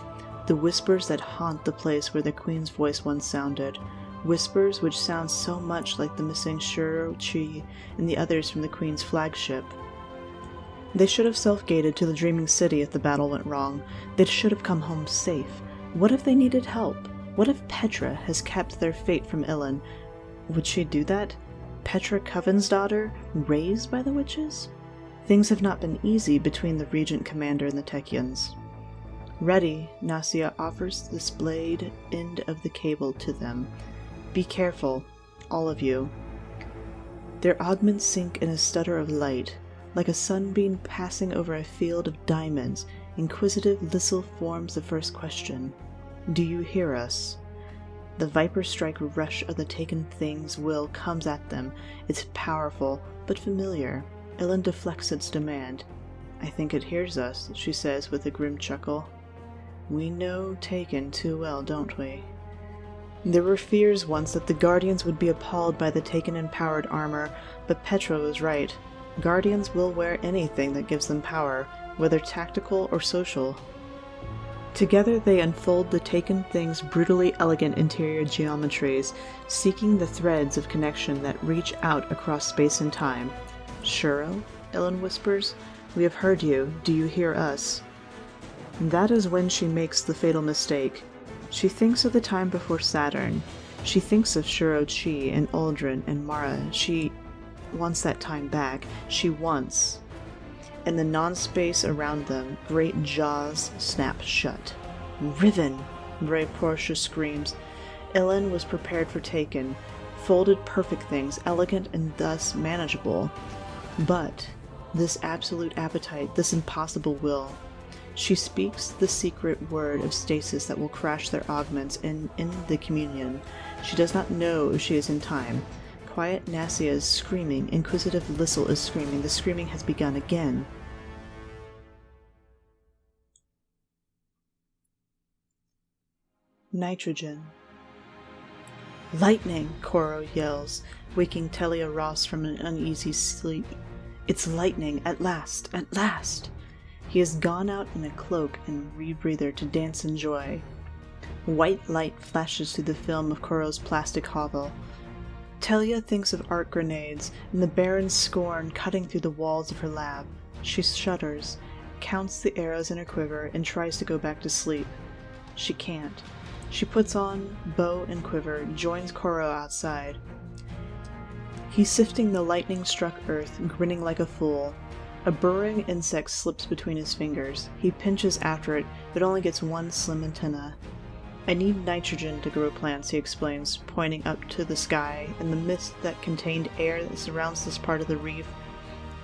The whispers that haunt the place where the Queen's voice once sounded. Whispers which sound so much like the missing Shuro-chi and the others from the Queen's flagship. They should have self-gated to the Dreaming City if the battle went wrong. They should have come home safe. What if they needed help? What if Petra has kept their fate from Ilyn? Would she do that? Petra Coven's daughter, raised by the witches? Things have not been easy between the Regent Commander and the Technians. Ready, Nassia offers the splayed end of the cable to them. Be careful, all of you. Their augments sink in a stutter of light. Like a sunbeam passing over a field of diamonds, inquisitive Lissel forms the first question. Do you hear us? The viper-strike rush of the Taken Thing's will comes at them. It's powerful, but familiar. Ilyn deflects its demand. I think it hears us, she says with a grim chuckle. We know Taken too well, don't we? There were fears once that the Guardians would be appalled by the Taken-empowered armor, but Petra was right. Guardians will wear anything that gives them power, whether tactical or social. Together they unfold the Taken Thing's brutally elegant interior geometries, seeking the threads of connection that reach out across space and time. Shuro? Ilyn whispers. We have heard you. Do you hear us? That is when she makes the fatal mistake. She thinks of the time before Saturn. She thinks of Shuro-chi and Uldren and Mara. She wants that time back. She wants. In the non-space around them, great jaws snap shut. Riven! Brave Portia screams. Ilyn was prepared for Taken. Folded perfect things, elegant and thus manageable. But This absolute appetite, this impossible will. She speaks the secret word of stasis that will crash their augments in the communion. She does not know if she is in time. Quiet Nasia is screaming. Inquisitive Lissel is screaming. The screaming has begun again. Nitrogen. Lightning! Koro yells, waking Telia Ross from an uneasy sleep. It's lightning, at last, at last! He has gone out in a cloak and rebreather to dance in joy. White light flashes through the film of Koro's plastic hovel. Telia thinks of arc grenades and the barren scorn cutting through the walls of her lab. She shudders, counts the arrows in her quiver, and tries to go back to sleep. She can't. She puts on bow and quiver, joins Koro outside. He's sifting the lightning-struck earth, grinning like a fool. A burrowing insect slips between his fingers. He pinches after it, but only gets one slim antenna. I need nitrogen to grow plants, he explains, pointing up to the sky and the mist that contained air that surrounds this part of the reef.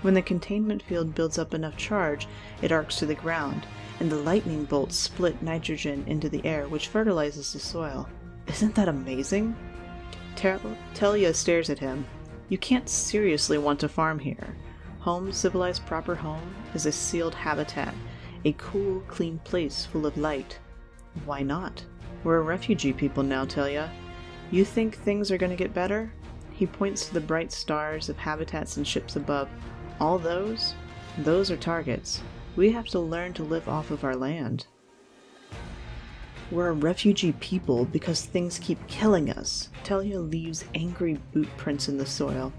When the containment field builds up enough charge, it arcs to the ground, and the lightning bolts split nitrogen into the air, which fertilizes the soil. Isn't that amazing? Telia stares at him. You can't seriously want to farm here. Home, civilized proper home, is a sealed habitat, a cool, clean place full of light. Why not? We're a refugee people now, Telia. You think things are going to get better? He points to the bright stars of habitats and ships above. All those? Those are targets. We have to learn to live off of our land. We're a refugee people because things keep killing us. Telia leaves angry boot prints in the soil.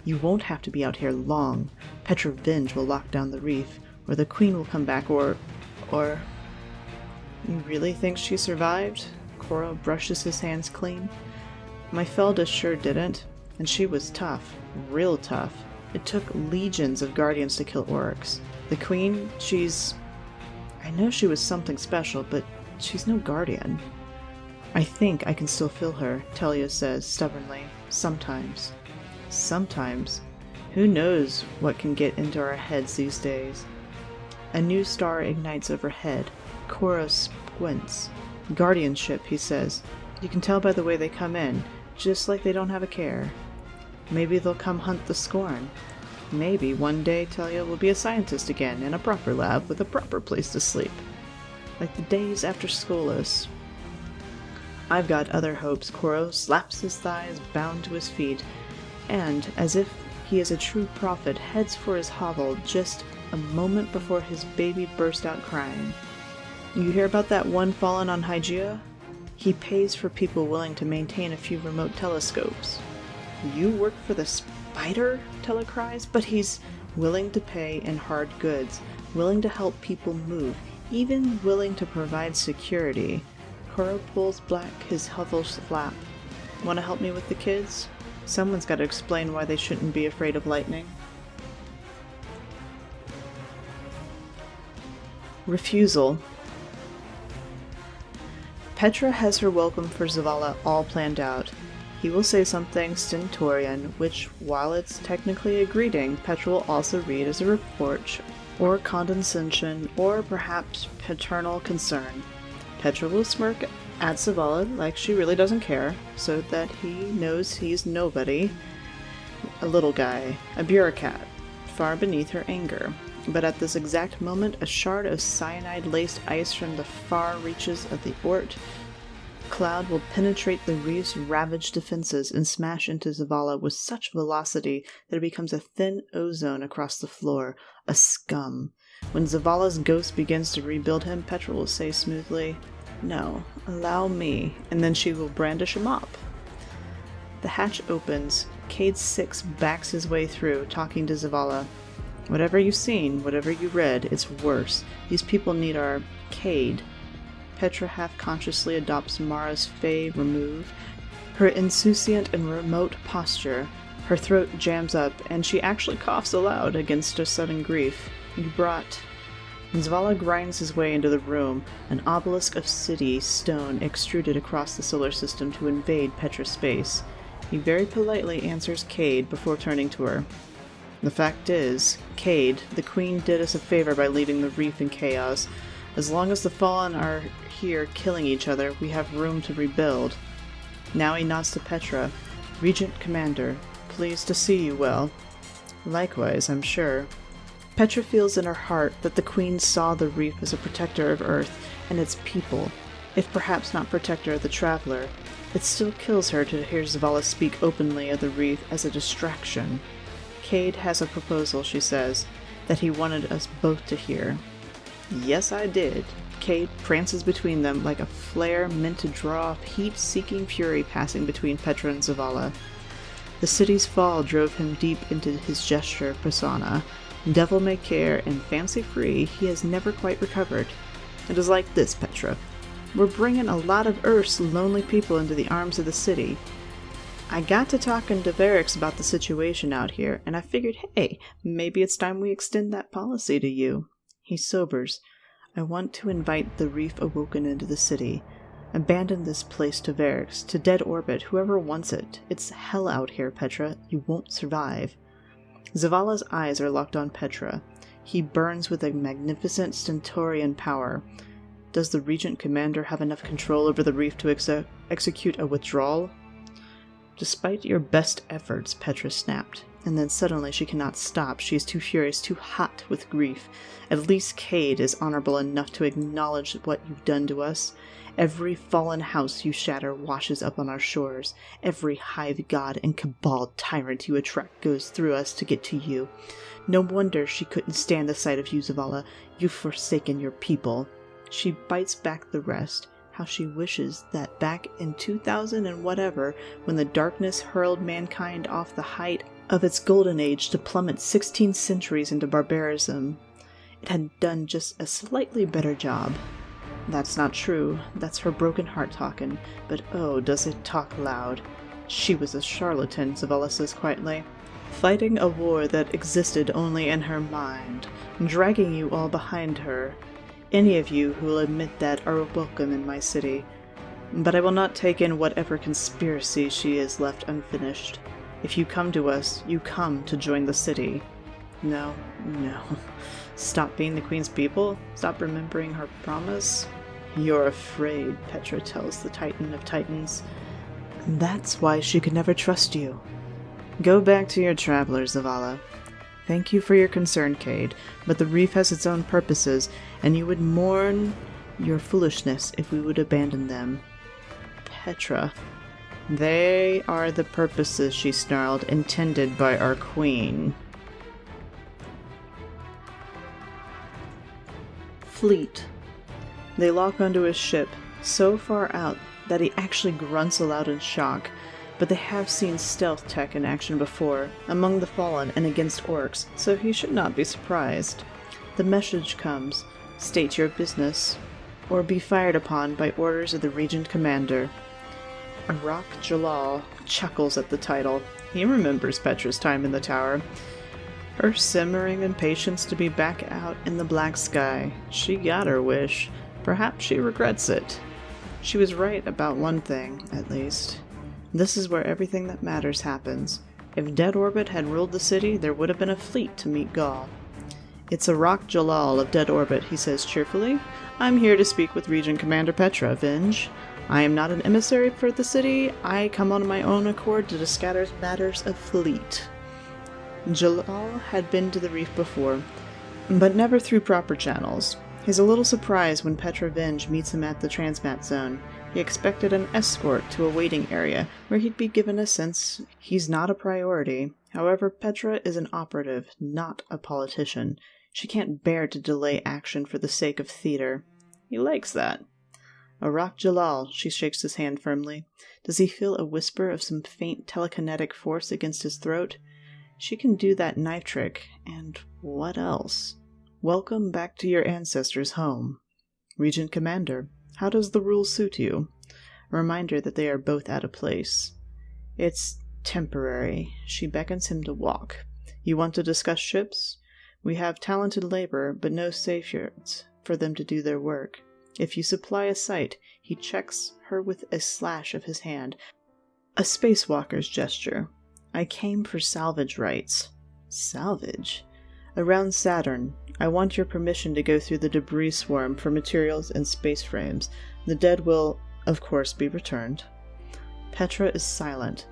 You won't have to be out here long. Petra Vinge will lock down the reef, or the Queen will come back, or... You really think she survived? Koro brushes his hands clean. My Felda sure didn't, and she was tough. Real tough. It took legions of Guardians to kill Oryx. The Queen, I know she was something special, but she's no Guardian. I think I can still feel her, Telia says stubbornly. Sometimes. Sometimes. Who knows what can get into our heads these days? A new star ignites overhead. Koro squints. Guardianship, he says. You can tell by the way they come in, just like they don't have a care. Maybe they'll come hunt the Scorn. Maybe one day Telia will be a scientist again, in a proper lab with a proper place to sleep. Like the days after Skolas. I've got other hopes. Koro slaps his thighs, bound to his feet, and, as if he is a true prophet, heads for his hovel just a moment before his baby burst out crying. You hear about that one fallen on Hygeia? He pays for people willing to maintain a few remote telescopes. You work for the Spider? Telia cries, but he's willing to pay in hard goods, willing to help people move, even willing to provide security. Koro pulls back his hovel's flap. Want to help me with the kids? Someone's got to explain why they shouldn't be afraid of lightning. Refusal. Petra has her welcome for Zavala all planned out. He will say something stentorian, which, while it's technically a greeting, Petra will also read as a reproach, or condescension, or perhaps paternal concern. Petra will smirk at Zavala like she really doesn't care, so that he knows he's nobody. A little guy, a bureaucrat, far beneath her anger. But at this exact moment, a shard of cyanide-laced ice from the far reaches of the Oort cloud will penetrate the reef's ravaged defenses and smash into Zavala with such velocity that it becomes a thin ozone across the floor, a scum. When Zavala's ghost begins to rebuild him, Petra will say smoothly, "No, allow me," and then she will brandish a mop. The hatch opens. Cade 6 backs his way through, talking to Zavala. Whatever you've seen, whatever you read, it's worse. These people need our Cade. Petra half-consciously adopts Mara's fey remove. Her insouciant and remote posture. Her throat jams up, and she actually coughs aloud against a sudden grief. You brought... Zavala grinds his way into the room, an obelisk of city stone extruded across the solar system to invade Petra's space. He very politely answers Cade before turning to her. The fact is, Cade, the Queen did us a favor by leaving the Reef in chaos. As long as the Fallen are here killing each other, we have room to rebuild. Now he nods to Petra. Regent Commander, pleased to see you well. Likewise, I'm sure. Petra feels in her heart that the Queen saw the Reef as a protector of Earth and its people, if perhaps not protector of the traveler. It still kills her to hear Zavala speak openly of the Reef as a distraction. Cade has a proposal, she says, that he wanted us both to hear. Yes, I did. Cade prances between them like a flare meant to draw off heat-seeking fury passing between Petra and Zavala. The city's fall drove him deep into his gesture persona. Devil-may-care and fancy-free, he has never quite recovered. It is like this, Petra. We're bringing a lot of Earth's lonely people into the arms of the city. I got to talking to Varix about the situation out here, and I figured, hey, maybe it's time we extend that policy to you. He sobers. I want to invite the Reef Awoken into the city. Abandon this place to Varix, to Dead Orbit, whoever wants it. It's hell out here, Petra. You won't survive. Zavala's eyes are locked on Petra. He burns with a magnificent stentorian power. Does the Regent Commander have enough control over the Reef to execute a withdrawal? Despite your best efforts, Petra snapped. And then suddenly she cannot stop. She is too furious, too hot with grief. At least Cade is honorable enough to acknowledge what you've done to us. Every fallen house you shatter washes up on our shores. Every hive god and cabal tyrant you attract goes through us to get to you. No wonder she couldn't stand the sight of you, Zavala. You've forsaken your people. She bites back the rest. How she wishes that back in 2000 and whatever, when the darkness hurled mankind off the height of its golden age to plummet 16 centuries into barbarism, it had done just a slightly better job. That's not true. That's her broken heart talking. But oh, does it talk loud. She was a charlatan, Zavala says quietly, fighting a war that existed only in her mind, dragging you all behind her. Any of you who will admit that are welcome in my city. But I will not take in whatever conspiracy she has left unfinished. If you come to us, you come to join the city. No, no. Stop being the Queen's people? Stop remembering her promise? You're afraid, Petra tells the Titan of Titans. That's why she could never trust you. Go back to your travelers, Zavala. Thank you for your concern, Cade, but the Reef has its own purposes, and you would mourn your foolishness if we would abandon them. Petra. They are the purposes, she snarled, intended by our Queen. Fleet. They lock onto his ship, so far out that he actually grunts aloud in shock, but they have seen stealth tech in action before, among the Fallen and against orcs, so he should not be surprised. The message comes, state your business, or be fired upon by orders of the Regent Commander. Arak Jalal chuckles at the title. He remembers Petra's time in the tower. Her simmering impatience to be back out in the black sky. She got her wish. Perhaps she regrets it. She was right about one thing, at least. This is where everything that matters happens. If Dead Orbit had ruled the city, there would have been a fleet to meet Gaul. It's Arak Jalal of Dead Orbit, he says cheerfully. I'm here to speak with Regent Commander Petra, Vinge. I am not an emissary for the city. I come on my own accord to discuss matters of fleet. Jalal had been to the Reef before, but never through proper channels. He's a little surprised when Petra Vinge meets him at the transmat zone. He expected an escort to a waiting area, where he'd be given a sense he's not a priority. However, Petra is an operative, not a politician. She can't bear to delay action for the sake of theater. He likes that. Arak Jalal, she shakes his hand firmly. Does he feel a whisper of some faint telekinetic force against his throat? She can do that knife trick, and what else? Welcome back to your ancestors' home. Regent Commander, how does the rule suit you? A reminder that they are both out of place. It's temporary. She beckons him to walk. You want to discuss ships? We have talented labor, but no safeguards for them to do their work. If you supply a site, he checks her with a slash of his hand, a spacewalker's gesture. I came for salvage rights. Salvage? Around Saturn, I want your permission to go through the debris swarm for materials and space frames. The dead will, of course, be returned. Petra is silent.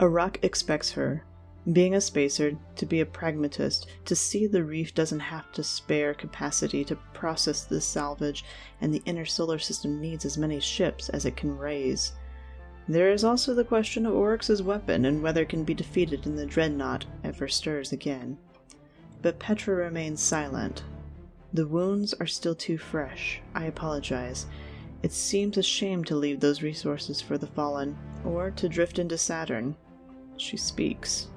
Arak expects her, being a spacer, to be a pragmatist, to see the Reef doesn't have to spare capacity to process this salvage, and the inner solar system needs as many ships as it can raise. There is also the question of Oryx's weapon and whether it can be defeated in the dreadnought ever stirs again. But Petra remains silent. The wounds are still too fresh. I apologize. It seems a shame to leave those resources for the fallen, or to drift into Saturn. She speaks.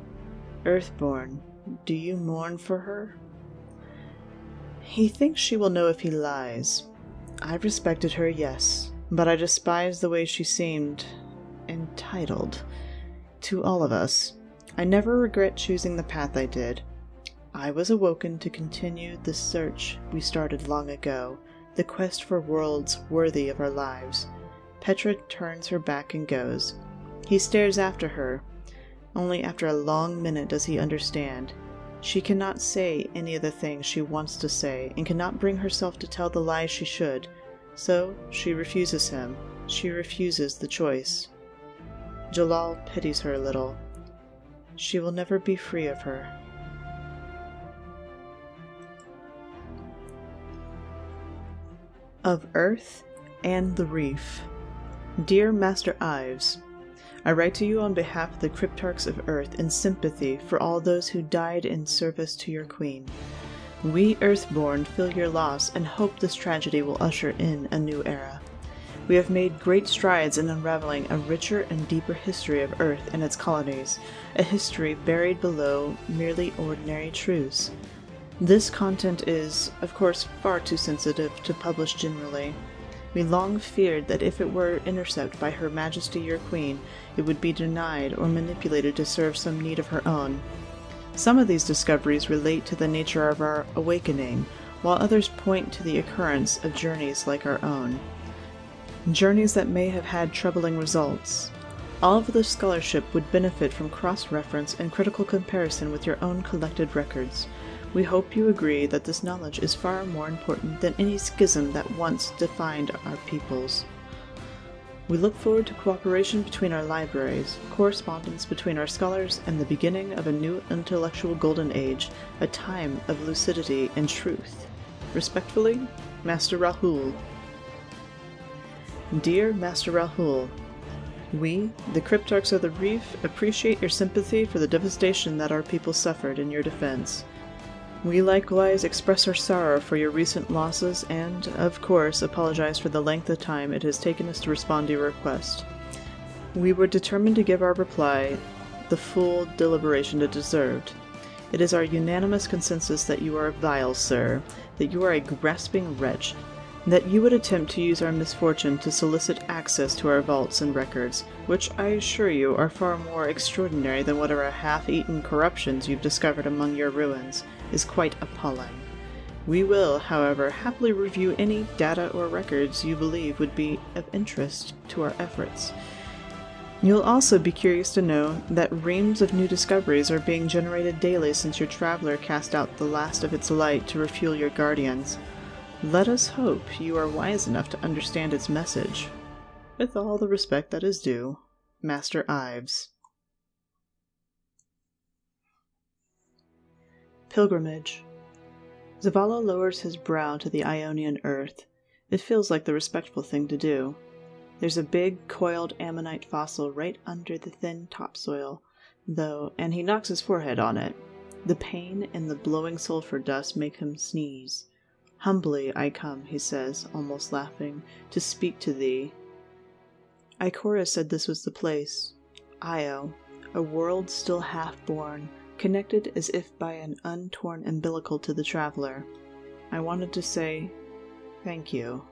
Earthborn, do you mourn for her? He thinks she will know if he lies. I respected her, yes, but I despise the way she seemed entitled. To all of us. I never regret choosing the path I did. I was awoken to continue the search we started long ago, the quest for worlds worthy of our lives. Petra turns her back and goes. He stares after her. Only after a long minute does he understand. She cannot say any of the things she wants to say, and cannot bring herself to tell the lies she should. So she refuses him. She refuses the choice. Jalal pities her a little. She will never be free of her. Of Earth and the Reef. Dear Master Ives, I write to you on behalf of the Cryptarchs of Earth in sympathy for all those who died in service to your queen. We Earthborn feel your loss and hope this tragedy will usher in a new era. We have made great strides in unraveling a richer and deeper history of Earth and its colonies, a history buried below merely ordinary truths. This content is, of course, far too sensitive to publish generally. We long feared that if it were intercepted by Her Majesty your Queen, it would be denied or manipulated to serve some need of her own. Some of these discoveries relate to the nature of our awakening, while others point to the occurrence of journeys like our own. Journeys that may have had troubling results. All of the scholarship would benefit from cross-reference and critical comparison with your own collected records. We hope you agree that this knowledge is far more important than any schism that once defined our peoples. We look forward to cooperation between our libraries, correspondence between our scholars, and the beginning of a new intellectual golden age, a time of lucidity and truth. Respectfully, Master Rahul. Dear Master Rahul, we, the Cryptarchs of the Reef, appreciate your sympathy for the devastation that our people suffered in your defense. We likewise express our sorrow for your recent losses and, of course, apologize for the length of time it has taken us to respond to your request. We were determined to give our reply the full deliberation it deserved. It is our unanimous consensus that you are vile, sir, that you are a grasping wretch, that you would attempt to use our misfortune to solicit access to our vaults and records, which I assure you are far more extraordinary than whatever half-eaten corruptions you've discovered among your ruins, is quite appalling. We will, however, happily review any data or records you believe would be of interest to our efforts. You'll also be curious to know that reams of new discoveries are being generated daily since your traveler cast out the last of its light to refuel your guardians. Let us hope you are wise enough to understand its message. With all the respect that is due, Master Ives. Pilgrimage. Zavala lowers his brow to the Ionian earth. It feels like the respectful thing to do. There's a big, coiled ammonite fossil right under the thin topsoil, though, and he knocks his forehead on it. The pain and the blowing sulfur dust make him sneeze. Humbly I come, he says, almost laughing, to speak to thee. Ikora said this was the place. Io, a world still half-born, connected as if by an untorn umbilical to the traveler. I wanted to say, thank you.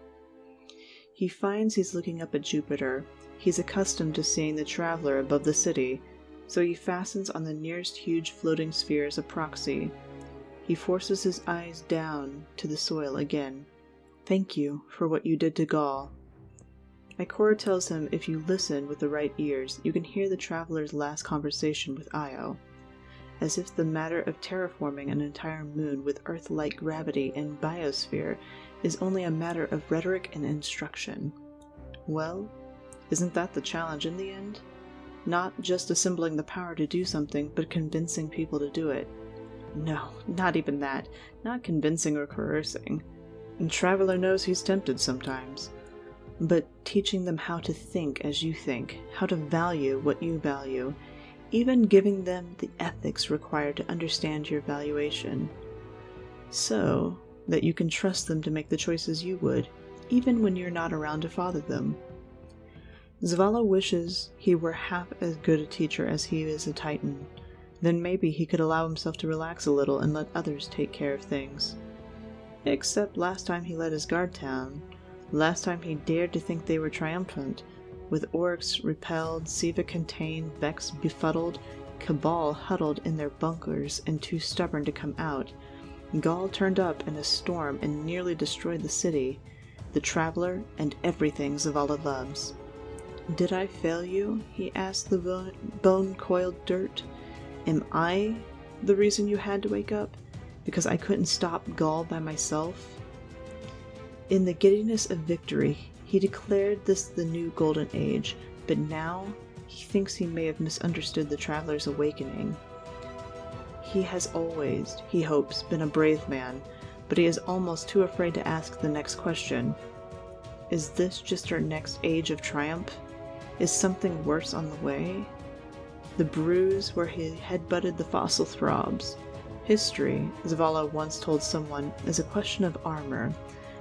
He finds he's looking up at Jupiter. He's accustomed to seeing the traveler above the city, so he fastens on the nearest huge floating sphere as a proxy. He forces his eyes down to the soil again. Thank you for what you did to Gaul. Ikora tells him if you listen with the right ears, you can hear the traveler's last conversation with Io. as if the matter of terraforming an entire moon with Earth-like gravity and biosphere is only a matter of rhetoric and instruction. Well, isn't that the challenge in the end? Not just assembling the power to do something, but convincing people to do it. No, not even that. Not convincing or coercing. And Traveler knows he's tempted sometimes. But teaching them how to think as you think, how to value what you value, even giving them the ethics required to understand your valuation. So that you can trust them to make the choices you would, even when you're not around to father them. Zavala wishes he were half as good a teacher as he is a Titan. Then maybe he could allow himself to relax a little and let others take care of things. Except last time he led his guard down. Last time he dared to think they were triumphant. With orcs repelled, Siva contained, Vex befuddled, Cabal huddled in their bunkers and too stubborn to come out. Gaul turned up in a storm and nearly destroyed the city, the Traveler, and everything Zavala loves. "Did I fail you?" he asked the bone-coiled dirt. "Am I the reason you had to wake up? Because I couldn't stop Gaul by myself?" In the giddiness of victory, he declared this the new golden age, but now he thinks he may have misunderstood the Traveler's awakening. He has always, he hopes, been a brave man, but he is almost too afraid to ask the next question. Is this just our next age of triumph? Is something worse on the way? The bruise where he headbutted the fossil throbs. History, Zavala once told someone, is a question of armor.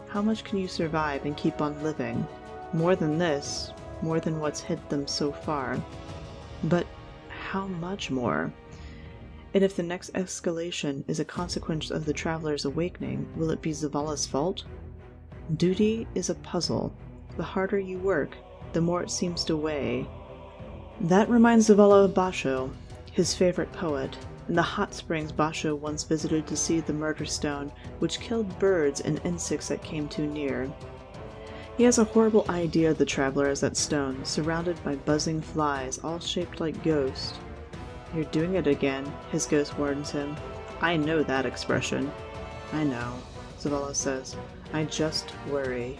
How much can you survive and keep on living? More than this, more than what's hit them so far. But how much more? And if the next escalation is a consequence of the Traveler's awakening, will it be Zavala's fault? Duty is a puzzle. The harder you work, the more it seems to weigh. That reminds Zavala of Basho, his favorite poet, and the hot springs Basho once visited to see the murder stone, which killed birds and insects that came too near. He has a horrible idea of the Traveler as that stone, surrounded by buzzing flies, all shaped like ghosts. "You're doing it again," his ghost warns him. "I know that expression." "I know," Zavala says. "I just worry."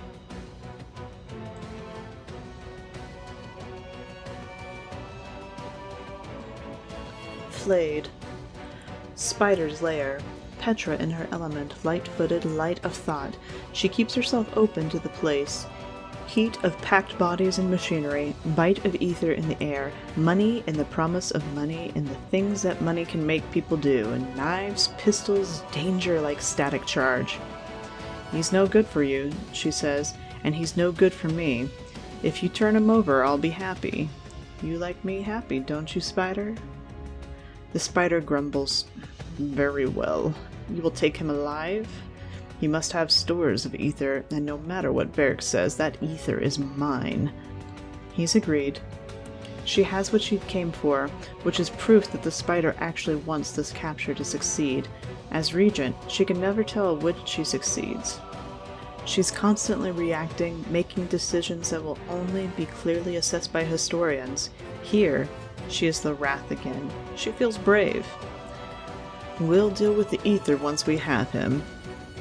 Flayed. Spider's lair. Petra in her element, light-footed, light of thought. She keeps herself open to the place. Heat of packed bodies and machinery, bite of ether in the air, money and the promise of money and the things that money can make people do, and knives, pistols, danger like static charge. "He's no good for you," she says, "and he's no good for me. If you turn him over, I'll be happy. You like me happy, don't you, Spider?" The Spider grumbles. "Very well. You will take him alive? He must have stores of ether, and no matter what Varric says, that ether is mine." He's agreed. She has what she came for, which is proof that the Spider actually wants this capture to succeed. As Regent, she can never tell which she succeeds. She's constantly reacting, making decisions that will only be clearly assessed by historians. Here, she is the Wrath again. She feels brave. "We'll deal with the ether once we have him."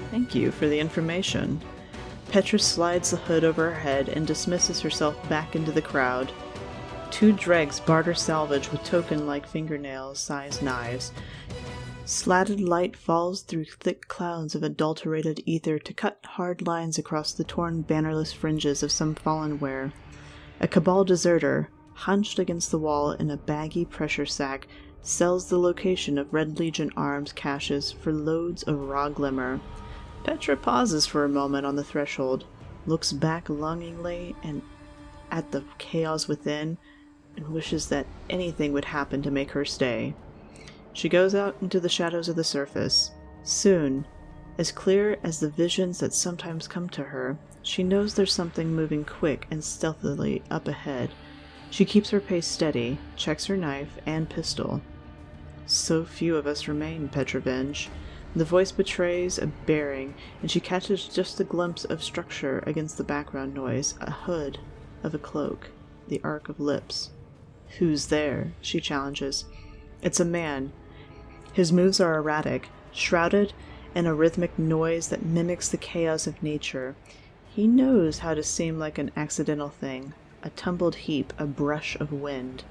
"Thank you for the information." Petra slides the hood over her head and dismisses herself back into the crowd. Two dregs barter salvage with token-like fingernail-sized knives. Slatted light falls through thick clouds of adulterated ether to cut hard lines across the torn bannerless fringes of some fallen wear. A Cabal deserter, hunched against the wall in a baggy pressure sack, sells the location of Red Legion arms caches for loads of raw glimmer. Petra pauses for a moment on the threshold, looks back longingly and at the chaos within, and wishes that anything would happen to make her stay. She goes out into the shadows of the surface. Soon, as clear as the visions that sometimes come to her, she knows there's something moving quick and stealthily up ahead. She keeps her pace steady, checks her knife and pistol. "So few of us remain, Petrovenge." The voice betrays a bearing, and she catches just a glimpse of structure against the background noise, a hood of a cloak, the arc of lips. "Who's there?" she challenges. It's a man. His moves are erratic, shrouded in a rhythmic noise that mimics the chaos of nature. He knows how to seem like an accidental thing, a tumbled heap, a brush of wind.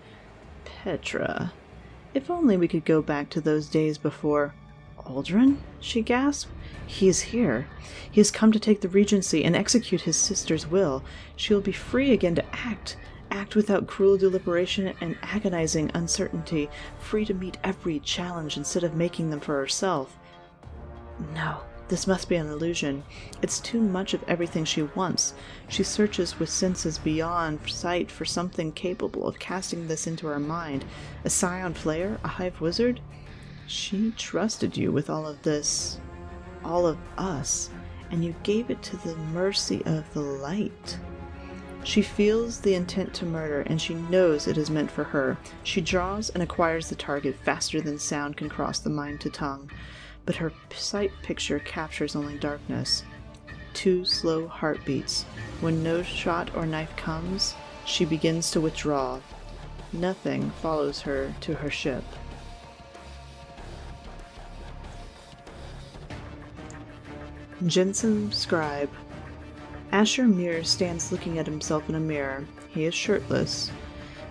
Petra. If only we could go back to those days before... Aldrin? She gasped. He is here. He has come to take the Regency and execute his sister's will. She will be free again to act without cruel deliberation and agonizing uncertainty, free to meet every challenge instead of making them for herself. No, this must be an illusion. It's too much of everything she wants. She searches with senses beyond sight for something capable of casting this into her mind. A scion flayer? A hive wizard? She trusted you with all of this, all of us, and you gave it to the mercy of the light. She feels the intent to murder, and she knows it is meant for her. She draws and acquires the target faster than sound can cross the mind to tongue, but her sight picture captures only darkness. 2 slow heartbeats. When no shot or knife comes, she begins to withdraw. Nothing follows her to her ship. Jensen Scribe. Asher Muir stands looking at himself in a mirror. He is shirtless.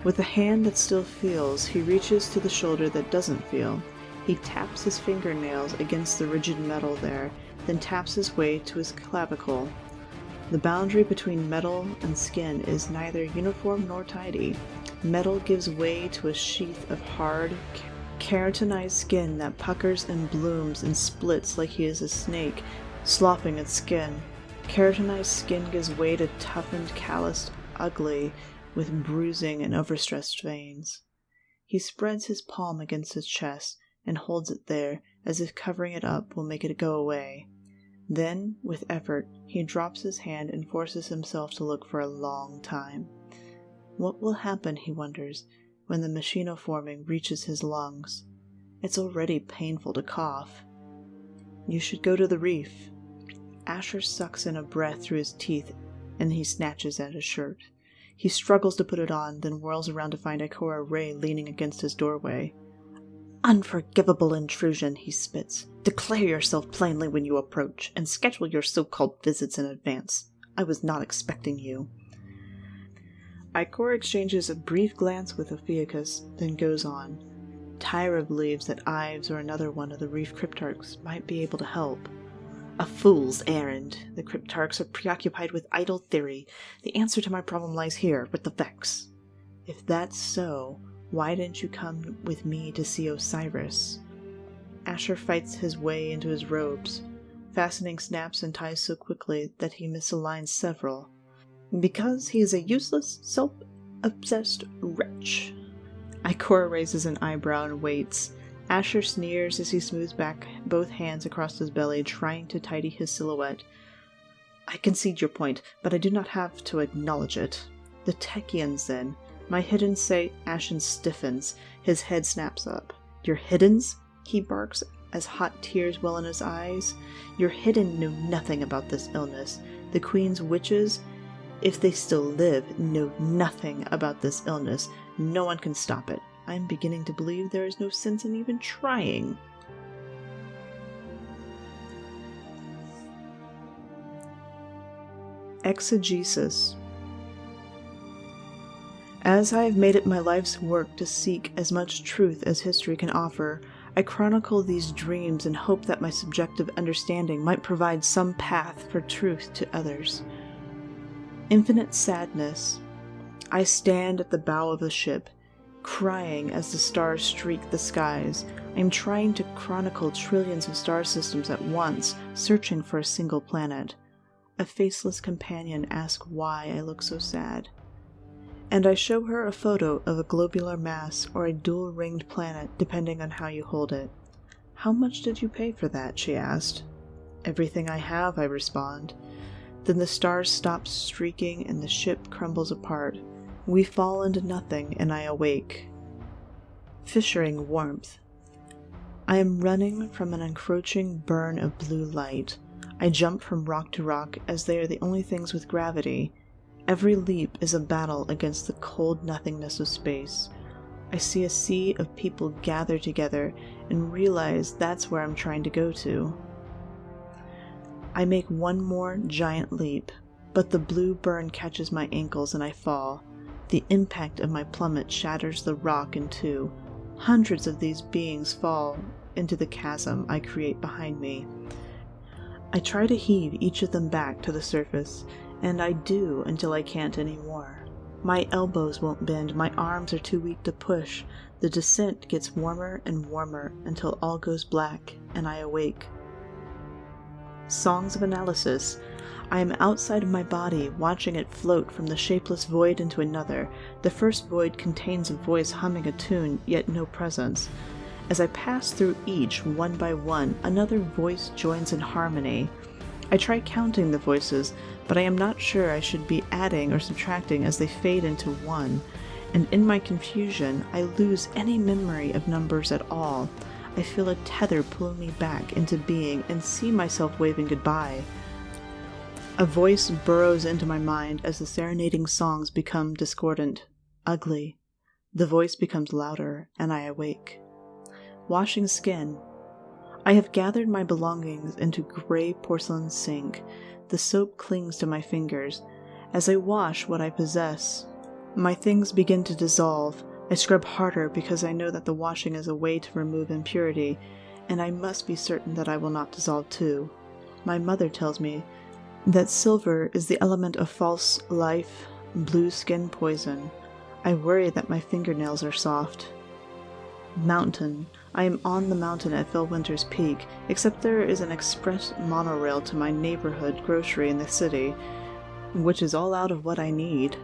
With a hand that still feels, he reaches to the shoulder that doesn't feel. He taps his fingernails against the rigid metal there, then taps his way to his clavicle. The boundary between metal and skin is neither uniform nor tidy. Metal gives way to a sheath of hard, keratinized skin that puckers and blooms and splits like he is a snake, sloughing its skin. Keratinized skin gives way to toughened, calloused, ugly, with bruising and overstressed veins. He spreads his palm against his chest and holds it there, as if covering it up will make it go away. Then, with effort, he drops his hand and forces himself to look for a long time. What will happen, he wonders, when the machinoforming reaches his lungs? It's already painful to cough. You should go to the Reef. Asher sucks in a breath through his teeth, and he snatches at his shirt. He struggles to put it on, then whirls around to find Ikora Ray leaning against his doorway. Unforgivable intrusion, he spits. Declare yourself plainly when you approach, and schedule your so-called visits in advance. I was not expecting you. Ikora exchanges a brief glance with Ophiuchus, then goes on. Tyra believes that Ives or another one of the Reef cryptarchs might be able to help. A fool's errand. The cryptarchs are preoccupied with idle theory. The answer to my problem lies here, with the Vex. If that's so, why didn't you come with me to see Osiris? Asher fights his way into his robes, fastening snaps and ties so quickly that he misaligns several. Because he is a useless, self-obsessed wretch. Ikora raises an eyebrow and waits. Asher sneers as he smooths back both hands across his belly, trying to tidy his silhouette. I concede your point, but I do not have to acknowledge it. The Techians, then. My hiddens say. Ashen stiffens. His head snaps up. Your hiddens? He barks as hot tears well in his eyes. Your hidden knew nothing about this illness. The Queen's witches, if they still live, know nothing about this illness. No one can stop it. I am beginning to believe there is no sense in even trying. Exegesis. As I have made it my life's work to seek as much truth as history can offer, I chronicle these dreams in hope that my subjective understanding might provide some path for truth to others. Infinite sadness. I stand at the bow of the ship, crying as the stars streak the skies. I am trying to chronicle trillions of star systems at once, searching for a single planet. A faceless companion asks why I look so sad. And I show her a photo of a globular mass or a dual-ringed planet, depending on how you hold it. How much did you pay for that? She asked. Everything I have, I respond. Then the stars stop streaking and the ship crumbles apart. We fall into nothing, and I awake. Fissuring warmth. I am running from an encroaching burn of blue light. I jump from rock to rock, as they are the only things with gravity. Every leap is a battle against the cold nothingness of space. I see a sea of people gather together and realize that's where I'm trying to go to. I make one more giant leap, but the blue burn catches my ankles and I fall. The impact of my plummet shatters the rock in two. Hundreds of these beings fall into the chasm I create behind me. I try to heave each of them back to the surface, and I do until I can't anymore. My elbows won't bend, my arms are too weak to push. The descent gets warmer and warmer until all goes black and I awake. Songs of analysis. I am outside of my body, watching it float from the shapeless void into another. The first void contains a voice humming a tune, yet no presence. As I pass through each, one by one, another voice joins in harmony. I try counting the voices, but I am not sure I should be adding or subtracting as they fade into one, and in my confusion, I lose any memory of numbers at all. I feel a tether pulling me back into being and see myself waving goodbye. A voice burrows into my mind as the serenading songs become discordant, ugly. The voice becomes louder, and I awake. Washing skin. I have gathered my belongings into gray porcelain sink. The soap clings to my fingers. As I wash what I possess, my things begin to dissolve. I scrub harder because I know that the washing is a way to remove impurity, and I must be certain that I will not dissolve too. My mother tells me that silver is the element of false life, blue skin poison. I worry that my fingernails are soft. Mountain. I am on the mountain at Fellwinter's Peak, except there is an express monorail to my neighborhood grocery in the city, which is all out of what I need.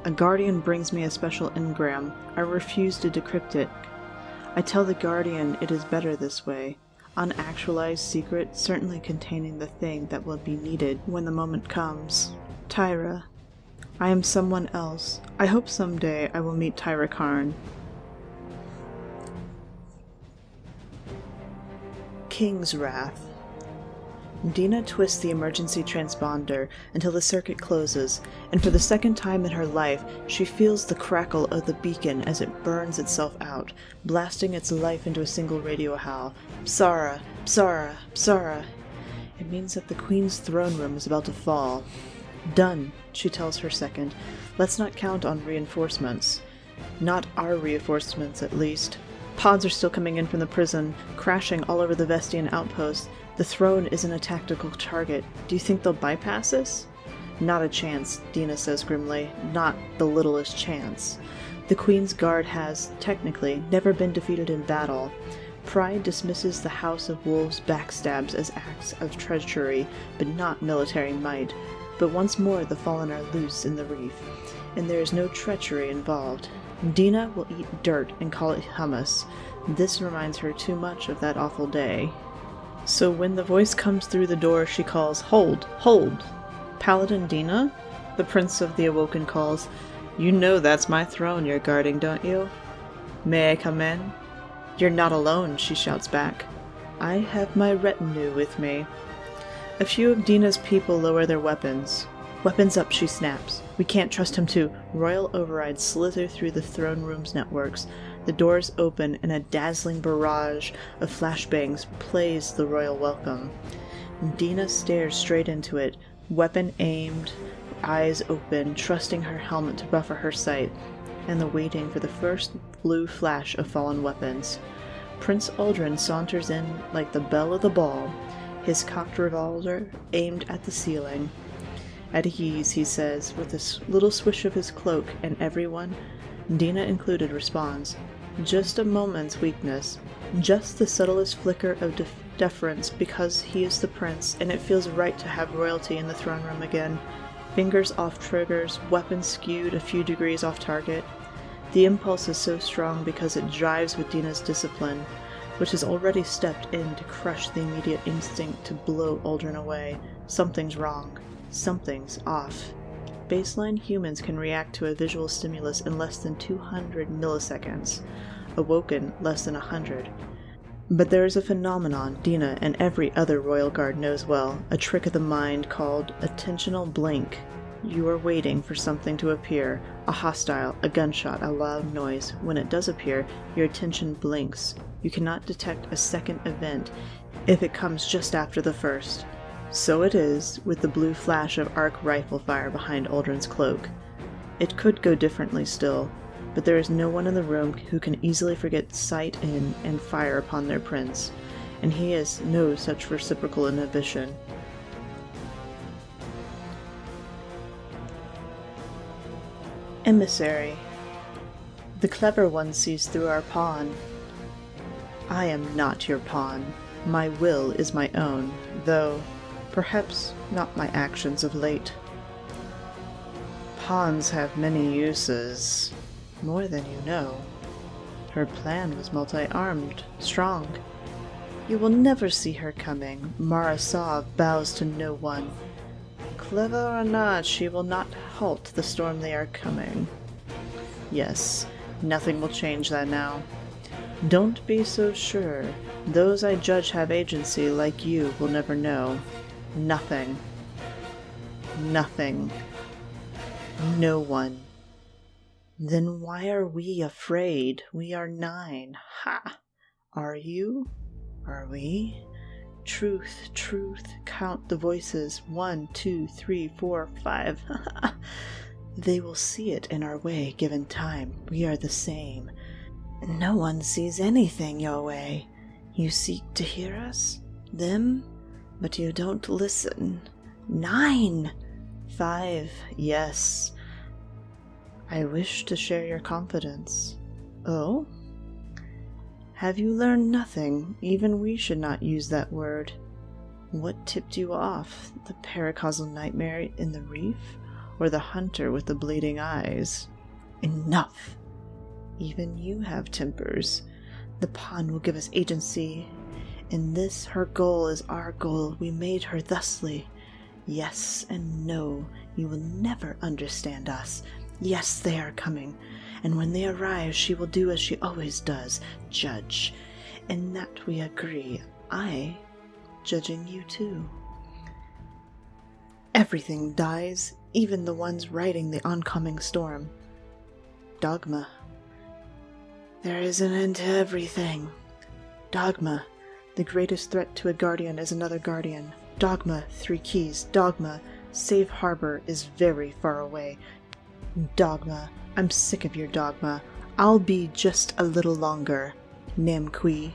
A guardian brings me a special engram. I refuse to decrypt it. I tell the guardian it is better this way. Unactualized secret, certainly containing the thing that will be needed when the moment comes. Tyra. I am someone else. I hope someday I will meet Tyra Karn. King's Wrath. Dina twists the emergency transponder until the circuit closes, and for the second time in her life, she feels the crackle of the beacon as it burns itself out, blasting its life into a single radio howl. Psara! Psara! Psara! It means that the Queen's throne room is about to fall. Done, she tells her second. Let's not count on reinforcements. Not our reinforcements, at least. Pods are still coming in from the prison, crashing all over the Vestian outpost. The throne isn't a tactical target. Do you think they'll bypass us? Not a chance, Dina says grimly. Not the littlest chance. The Queen's Guard has, technically, never been defeated in battle. Pride dismisses the House of Wolves' backstabs as acts of treachery, but not military might. But once more the fallen are loose in the Reef, and there is no treachery involved. Dina will eat dirt and call it hummus. This reminds her too much of that awful day. So when the voice comes through the door, she calls, "Hold! Hold! Paladin Dina?" The Prince of the Awoken calls, "You know that's my throne you're guarding, don't you? May I come in?" "You're not alone," she shouts back. "I have my retinue with me." A few of Dina's people lower their weapons. "Weapons up," she snaps. "We can't trust him to." Royal overrides slither through the throne room's networks. The doors open and a dazzling barrage of flashbangs plays the royal welcome. Dina stares straight into it, weapon aimed, eyes open, trusting her helmet to buffer her sight, and waiting for the first blue flash of fallen weapons. Prince Aldrin saunters in like the belle of the ball, his cocked revolver aimed at the ceiling. At ease, he says, with a little swish of his cloak, and everyone, Dina included, responds. Just a moment's weakness, just the subtlest flicker of deference because he is the prince, and it feels right to have royalty in the throne room again. Fingers off triggers, weapons skewed a few degrees off target. The impulse is so strong because it jives with Dina's discipline, which has already stepped in to crush the immediate instinct to blow Aldrin away. Something's wrong. Something's off. Baseline humans can react to a visual stimulus in less than 200 milliseconds. Awoken, less than 100. But there is a phenomenon Dina and every other royal guard knows well, a trick of the mind called attentional blink. You are waiting for something to appear, a hostile, a gunshot, a loud noise. When it does appear, your attention blinks. You cannot detect a second event if it comes just after the first. So it is with the blue flash of arc rifle fire behind Uldren's cloak. It could go differently still, but there is no one in the room who can easily forget sight in and fire upon their prince, and he has no such reciprocal inhibition. Emissary. The clever one sees through our pawn. I am not your pawn. My will is my own, though perhaps not my actions of late. Pawns have many uses, more than you know. Her plan was multi-armed, strong. You will never see her coming. Marasov bows to no one. Clever or not, she will not halt the storm they are coming. Yes, nothing will change that now. Don't be so sure. Those I judge have agency like you will never know. Nothing. Nothing. No one. Then why are we afraid? We are 9. Ha! Are you? Are we? Truth, truth, count the voices. 1, 2, 3, 4, 5. They will see it in our way, given time. We are the same. No one sees anything your way. You seek to hear us? Them? But you don't listen. 9! 5, yes. I wish to share your confidence. Oh? Have you learned nothing? Even we should not use that word. What tipped you off? The paracausal nightmare in the reef? Or the hunter with the bleeding eyes? Enough! Even you have tempers. The pawn will give us agency. In this, her goal is our goal. We made her thusly. Yes and no. You will never understand us. Yes, they are coming. And when they arrive, she will do as she always does. Judge. In that we agree. I judging you too. Everything dies, even the ones riding the oncoming storm. Dogma. There is an end to everything. Dogma. The greatest threat to a guardian is another guardian. Dogma. 3 keys. Dogma. Safe harbor is very far away. Dogma. I'm sick of your dogma. I'll be just a little longer. Namqui.